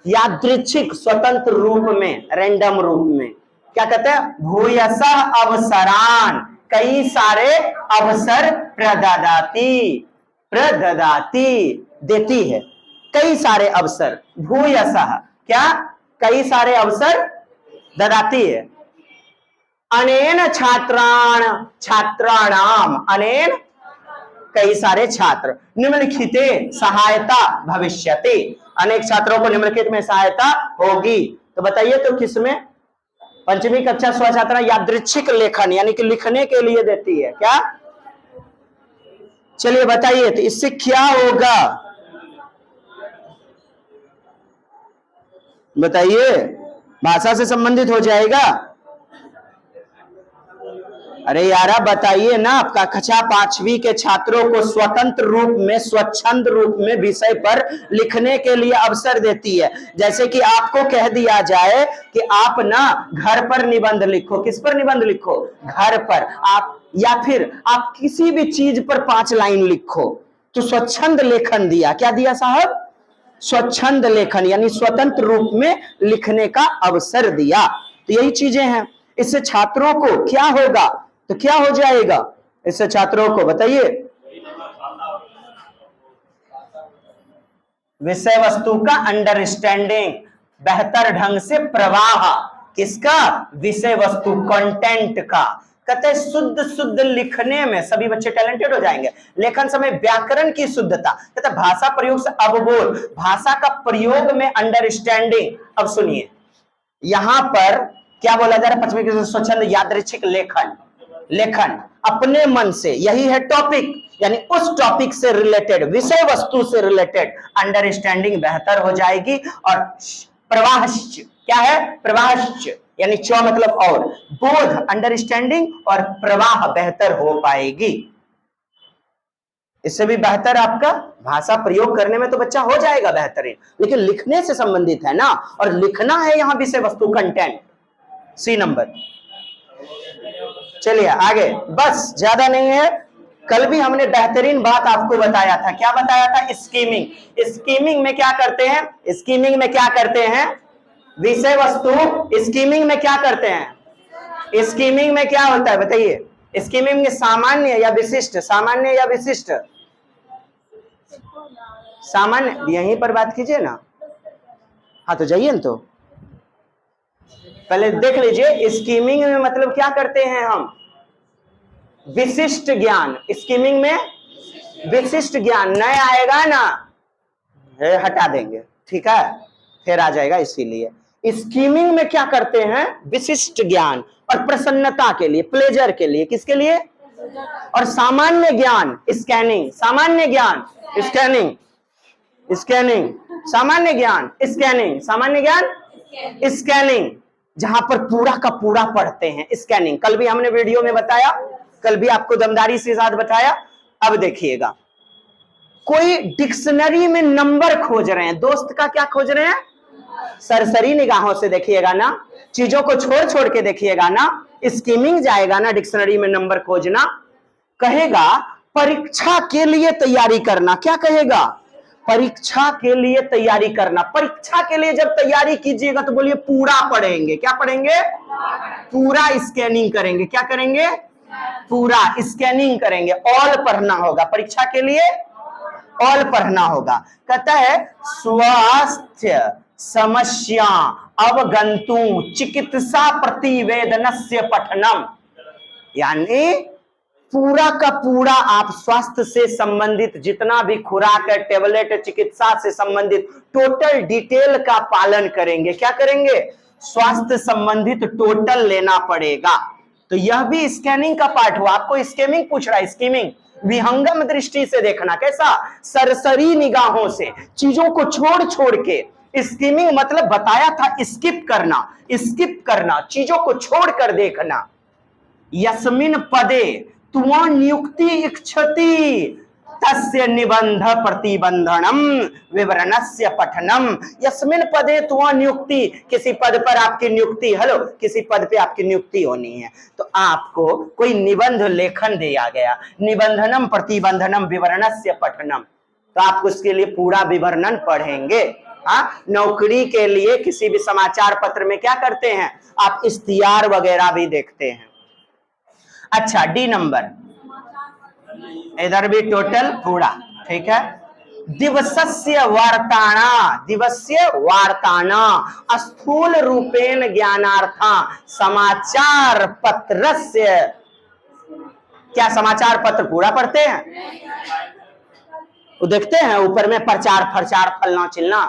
यादृच्छिक स्वतंत्र रूप में, रैंडम रूप में, क्या कहते हैं? भूयसः अवसरान, कई सारे अवसर प्रददाति, प्रददाति देती है, कई सारे अवसर, भूयसः क्या? कई सारे अवसर ददाती है। अनेन छात्राण, छात्राणाम, अनेन कई सारे छात्र, निम्नलिखिते सहायता भविष्यति, अनेक छात्रों को निम्नलिखित में सहायता होगी। तो बताइए तो किसमें? पंचमी कक्षा स्वछात्रा यादृच्छिक लेखन, यानी कि लिखने के लिए देती है। क्या? चलिए बताइए तो इससे क्या होगा, बताइए, भाषा से संबंधित हो जाएगा। अरे यारा बताइए ना, आपका कक्षा पांचवी के छात्रों को स्वतंत्र रूप में, स्वच्छंद रूप में विषय पर लिखने के लिए अवसर देती है। जैसे कि आपको कह दिया जाए कि आप ना घर पर निबंध लिखो, किस पर निबंध लिखो? घर पर। आप या फिर आप किसी भी चीज पर 5 लाइन लिखो, तो स्वच्छंद लेखन दिया। क्या दिया साहब? स्वच्छंद लेखन, यानी स्वतंत्र रूप में लिखने का अवसर दिया। तो यही चीजें हैं। इससे छात्रों को क्या होगा, तो क्या हो जाएगा इससे छात्रों को, बताइए? विषय वस्तु का अंडरस्टैंडिंग, बेहतर ढंग से प्रवाह, किसका? विषय वस्तु, कंटेंट का। कहते हैं शुद्ध शुद्ध लिखने में सभी बच्चे टैलेंटेड हो जाएंगे। लेखन समय व्याकरण की शुद्धता, कहते हैं भाषा प्रयोग से अवबोध, भाषा का प्रयोग में अंडरस्टैंडिंग। अब सुनिए, यहां पर क्या बोला जा रहा है? पंचमी के स्वच्छंद यादृच्छिक लेखन, लेखन अपने मन से, यही है टॉपिक, यानी उस टॉपिक से रिलेटेड, विषय वस्तु से रिलेटेड अंडरस्टैंडिंग बेहतर हो जाएगी। और प्रवाहश्च, क्या है? प्रवाहश्च, यानी च मतलब और, बोध, अंडरस्टैंडिंग और प्रवाह बेहतर हो पाएगी। इससे भी बेहतर आपका भाषा प्रयोग करने में तो बच्चा हो जाएगा बेहतरीन, लेकिन लिखने से संबंधित है ना, और लिखना है यहां विषय वस्तु, कंटेंट। सी नंबर। चलिए आगे, बस ज्यादा नहीं है, कल भी हमने बेहतरीन बात आपको बताया था, क्या बताया था? स्कीमिंग। स्कीमिंग में क्या करते हैं? स्कीमिंग में क्या करते हैं? विषय वस्तु। स्कीमिंग में क्या करते हैं? स्कीमिंग में क्या होता है बताइए? स्कीमिंग में सामान्य या विशिष्ट? सामान्य या विशिष्ट? सामान्य। यहीं पर बात कीजिए ना। हाँ तो जाइए ना, तो पहले देख लीजिए स्कीमिंग में मतलब क्या करते हैं हम? विशिष्ट ज्ञान। स्कीमिंग में विशिष्ट ज्ञान। नया आएगा ना, हटा देंगे, ठीक है, फिर आ जाएगा। इसीलिए स्कीमिंग में क्या करते हैं? विशिष्ट ज्ञान और प्रसन्नता के लिए, प्लेजर के लिए। किसके लिए? और सामान्य ज्ञान स्कैनिंग। सामान्य ज्ञान स्कैनिंग। स्कैनिंग सामान्य ज्ञान स्कैनिंग। सामान्य ज्ञान स्कैनिंग, जहां पर पूरा का पूरा पढ़ते हैं। स्कैनिंग कल भी हमने वीडियो में बताया, कल भी आपको दमदारी से साथ बताया। अब देखिएगा, कोई डिक्शनरी में नंबर खोज रहे हैं, दोस्त का क्या खोज रहे हैं? सरसरी निगाहों से देखिएगा ना, चीजों को छोड़ छोड़ के देखिएगा ना। स्कीमिंग जाएगा ना डिक्शनरी में नंबर खोजना। कहेगा परीक्षा के लिए तैयारी करना। क्या कहेगा? परीक्षा के लिए तैयारी करना। परीक्षा के लिए जब तैयारी कीजिएगा तो बोलिए पूरा पढ़ेंगे। क्या पढ़ेंगे? पूरा स्कैनिंग करेंगे। क्या करेंगे? पूरा स्कैनिंग करेंगे। ऑल पढ़ना होगा परीक्षा के लिए, ऑल पढ़ना होगा। कहता है स्वास्थ्य समस्या अवगंतु चिकित्सा प्रतिवेदनस्य पठनम, यानी पूरा का पूरा आप स्वास्थ्य से संबंधित जितना भी खुराक है, टेबलेट, चिकित्सा से संबंधित टोटल डिटेल का पालन करेंगे। क्या करेंगे? स्वास्थ्य संबंधित टोटल लेना पड़ेगा। तो यह भी स्कैनिंग का पार्ट हुआ। आपको स्कीमिंग पूछ रहा है। स्कीमिंग विहंगम दृष्टि से देखना। कैसा? सरसरी निगाहों से, चीजों को छोड़ छोड़ के। स्कीमिंग मतलब बताया था स्किप करना। स्किप करना, चीजों को छोड़कर देखना। यस्मिन पदे तुम नियुक्ति इच्छति तस्य निबंध प्रतिबंधनम विवरणस्य पठनम। यस्मिन पदे तुम नियुक्ति, किसी पद पर आपकी नियुक्ति, हेलो, किसी पद पे आपकी नियुक्ति होनी है तो आपको कोई निबंध लेखन दिया गया। निबंधनम प्रतिबंधनम विवरणस्य पठनम, तो आप उसके लिए पूरा विवरण पढ़ेंगे। हाँ, नौकरी के लिए किसी भी समाचार पत्र में क्या करते हैं? आप इश्तिहार वगैरह भी देखते हैं। अच्छा, डी नंबर, इधर भी टोटल पूरा, ठीक है। दिवसस्य वार्ताना, दिवस्य वार्ताना स्थूल रूपेण ज्ञानार्था समाचार पत्रस्य। क्या समाचार पत्र पूरा पढ़ते हैं? वो देखते हैं ऊपर में प्रचार प्रचार फलना चिलना,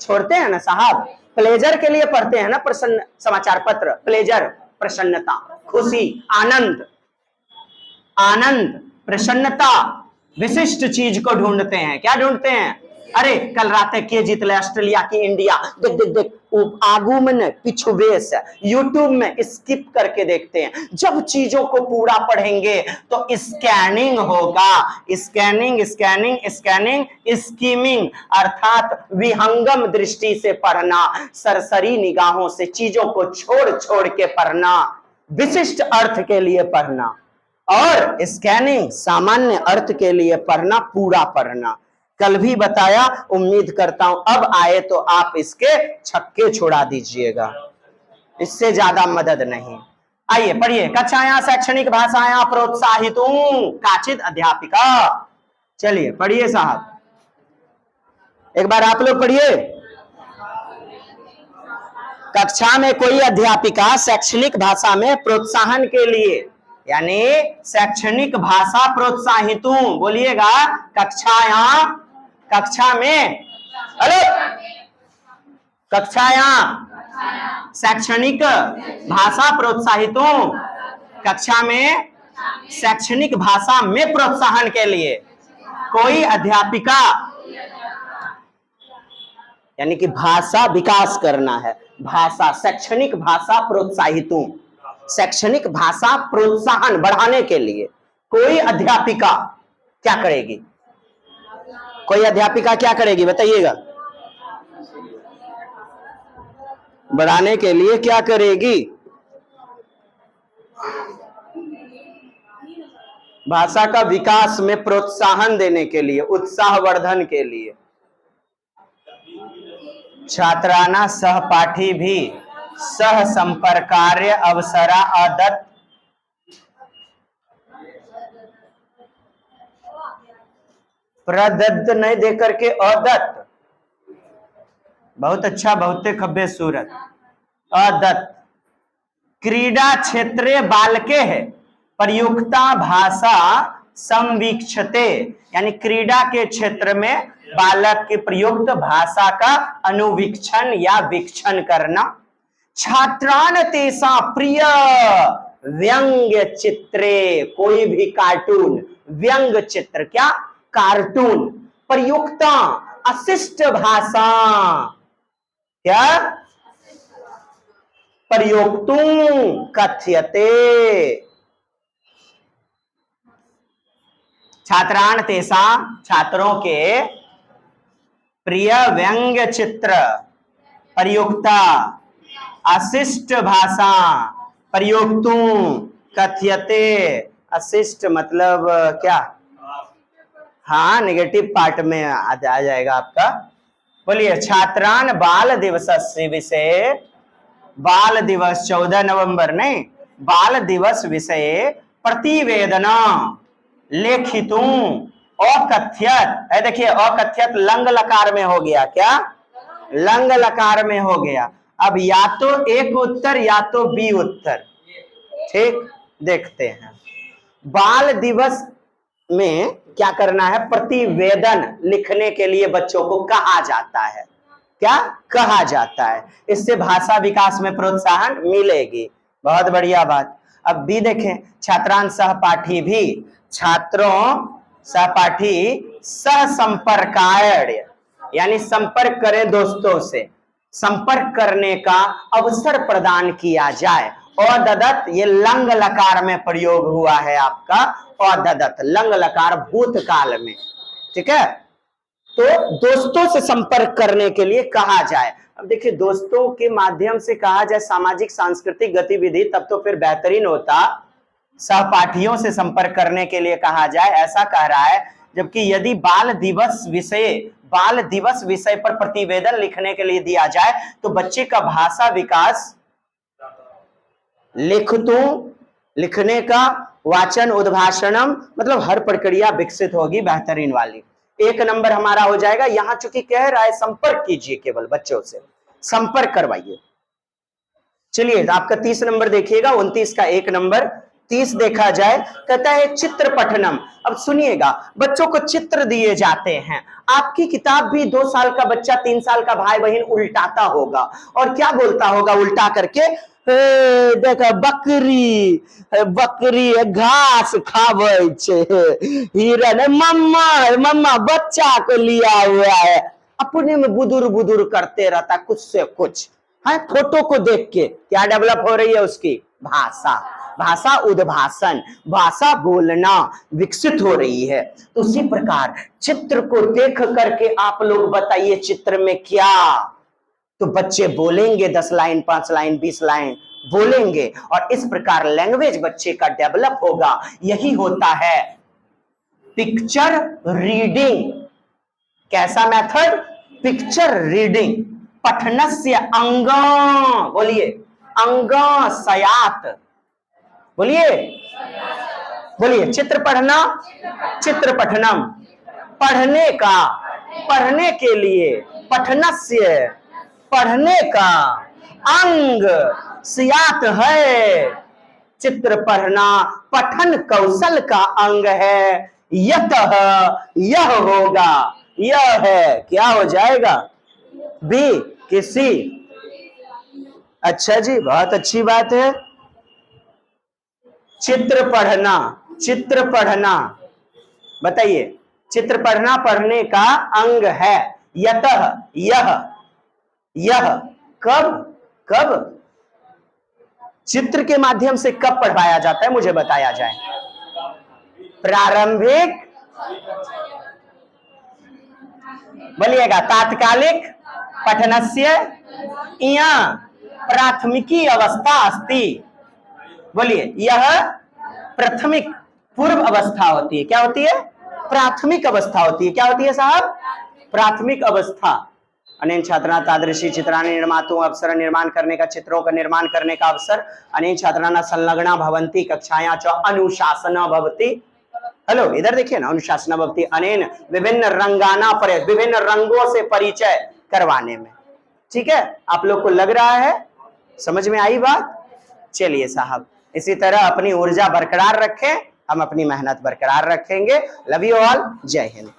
छोड़ते हैं ना साहब। प्लेजर के लिए पढ़ते हैं ना प्रसन्न समाचार पत्र। प्लेजर प्रसन्नता, खुशी, आनंद, आनंद, प्रसन्नता, विशिष्ट चीज को ढूंढते हैं। क्या ढूंढते हैं? अरे कल रात के जीतले ऑस्ट्रेलिया की इंडिया, देख देख देख, आगू में पिछु बेस, यूट्यूब में स्किप करके देखते हैं। जब चीजों को पूरा पढ़ेंगे तो स्कैनिंग होगा। स्कैनिंग स्कैनिंग स्कैनिंग स्कीमिंग अर्थात विहंगम दृष्टि से पढ़ना, सरसरी निगाहों से चीजों को छोड़ छोड़ के पढ़ना, विशिष्ट अर्थ के लिए पढ़ना, और स्कैनिंग सामान्य अर्थ के लिए पढ़ना, पूरा पढ़ना। कल भी बताया, उम्मीद करता हूं अब आए तो आप इसके छक्के छोड़ा दीजिएगा, इससे ज्यादा मदद नहीं। आइए पढ़िए। कक्षायां शैक्षणिक भाषायां प्रोत्साहितों काचित अध्यापिका। चलिए पढ़िए साहब, एक बार आप लोग पढ़िए। कक्षा में कोई अध्यापिका शैक्षणिक भाषा में प्रोत्साहन के लिए, यानी शैक्षणिक भाषा प्रोत्साहितों, बोलिएगा कक्षायां, कक्षा में, हेलो, कक्षायां शैक्षणिक भाषा प्रोत्साहितों, कक्षा में शैक्षणिक भाषा में प्रोत्साहन के लिए कोई अध्यापिका, यानी कि भाषा विकास करना है। भाषा, शैक्षणिक भाषा प्रोत्साहितों, शैक्षणिक भाषा प्रोत्साहन बढ़ाने के लिए कोई अध्यापिका क्या करेगी? कोई अध्यापिका क्या करेगी बताइएगा? बढ़ाने के लिए क्या करेगी? भाषा का विकास में प्रोत्साहन देने के लिए, उत्साहवर्धन के लिए। छात्राना सहपाठी भी सह संपर्कार्य अवसरा अदत्त। प्रदत्त नहीं दे करके अदत्त। बहुत अच्छा, बहुत खब्बे सूरत। अदत्त। क्रीडा क्षेत्रे बालके है प्रयुक्ता भाषा संवीक्षते, यानी क्रीडा के क्षेत्र में बालक की प्रयुक्त भाषा का अनुवीक्षण या वीक्षण करना। छात्रान तेसा प्रिय व्यंग्य चित्रे, कोई भी कार्टून, व्यंग्य चित्र क्या, कार्टून, प्रयुक्ता अशिष्ट भाषा, क्या, प्रयोक्तुं कथ्यते। छात्रान तेसा, छात्रों के, प्रिय व्यंग्य चित्र, प्रयुक्ता अशिष्ट भाषा, प्रयोक्तुं कथ्यते। अशिष्ट मतलब क्या, हाँ नेगेटिव पार्ट में आ जाएगा आपका। बोलिए, छात्रान बाल दिवस विषय, बाल दिवस 14 नवंबर नहीं, बाल दिवस विषय प्रतिवेदना लेखितुं अकथ्यत। है देखिए, अकथ्यत लंग लकार में हो गया, क्या, लंग लकार में हो गया। अब या तो एक उत्तर या तो बी उत्तर, ठीक, देखते हैं। बाल दिवस में क्या करना है, प्रतिवेदन लिखने के लिए बच्चों को कहा जाता है, क्या कहा जाता है। इससे भाषा विकास में प्रोत्साहन मिलेगी। बहुत बढ़िया बात। अब बी देखें, छात्रांश सहपाठी भी, छात्रों सहपाठी सह संपर्कार्य, यानी संपर्क करें दोस्तों से, संपर्क करने का अवसर प्रदान किया जाए। अददत ये लंग लकार में प्रयोग हुआ है आपका, अददत लंग लकार भूतकाल में, ठीक है। तो दोस्तों से संपर्क करने के लिए कहा जाए। अब देखिए, दोस्तों के माध्यम से कहा जाए सामाजिक सांस्कृतिक गतिविधि, तब तो फिर बेहतरीन होता। सहपाठियों से संपर्क करने के लिए कहा जाए, ऐसा कह रहा है। जबकि यदि बाल दिवस विषय पर प्रतिवेदन लिखने के लिए दिया जाए तो बच्चे का भाषा विकास, लिखतुं लिखने का, वाचन उद्भाषणम मतलब हर प्रक्रिया विकसित होगी, बेहतरीन वाली। 1 नंबर हमारा हो जाएगा। यहां चूंकि कह रहा है संपर्क कीजिए, केवल बच्चों से संपर्क करवाइए। चलिए आपका 30 नंबर देखिएगा, 29 का 1 नंबर। 30 देखा जाए, कहता है चित्र पठनम। अब सुनिएगा, बच्चों को चित्र दिए जाते हैं। आपकी किताब भी 2 साल का बच्चा, 3 साल का भाई बहन उल्टाता होगा, और क्या बोलता होगा उल्टा करके, देखा बकरी, बकरी घास खावे छे, हिरन, मम्मा मम्मा बच्चा को लिया हुआ है। अपने में बुदुर बुदुर करते रहता कुछ से कुछ है। फोटो को देख के क्या डेवलप हो रही है उसकी भाषा, भाषा उद्भाषण, भाषा बोलना विकसित हो रही है। तो उसी प्रकार चित्र को देख करके आप लोग बताइए चित्र में क्या, तो बच्चे बोलेंगे 10 लाइन, 5 लाइन, 20 लाइन बोलेंगे, और इस प्रकार लैंग्वेज बच्चे का डेवलप होगा। यही होता है पिक्चर रीडिंग। कैसा मेथड, पिक्चर रीडिंग। पठनस्य अंग, बोलिए अंग सयात, बोलिए बोलिए, चित्र पढ़ना, चित्र पठनम, पढ़ने का, पढ़ने के लिए, पठनस्य पढ़ने का, अंग सियात है, चित्र पढ़ना पठन कौशल का अंग है। यतः यह होगा, यह है, क्या हो जाएगा, बी किसी। अच्छा जी, बहुत अच्छी बात है। चित्र पढ़ना, चित्र पढ़ना, बताइए, चित्र पढ़ना पढ़ने का अंग है। यतः यह कब कब चित्र के माध्यम से कब पढ़वाया जाता है, मुझे बताया जाए। प्रारंभिक, बोलिएगा तात्कालिक पठनस्य इया प्राथमिकी अवस्था अस्ति। बोलिए, यह प्राथमिक पूर्व अवस्था होती है। क्या होती है? प्राथमिक अवस्था होती है। क्या होती है साहब? प्राथमिक अवस्था। अनेन छात्रा तादृशी चित्राणि निर्मातुं अवसर निर्माण करने का, चित्रों का निर्माण करने का अवसर अनेन छात्राणां संलग्ना भवन्ति कक्षायां च अनुशासन भवति। हेलो, इधर देखिए ना, अनुशासन भवति अनेन विभिन्न रंगाना पर, विभिन्न रंगों से परिचय करवाने में। ठीक है, आप लोग को लग रहा है समझ में आई बात? चलिए साहब, इसी तरह अपनी ऊर्जा बरकरार रखें, हम अपनी मेहनत बरकरार रखेंगे। लव यू ऑल, जय हिंद।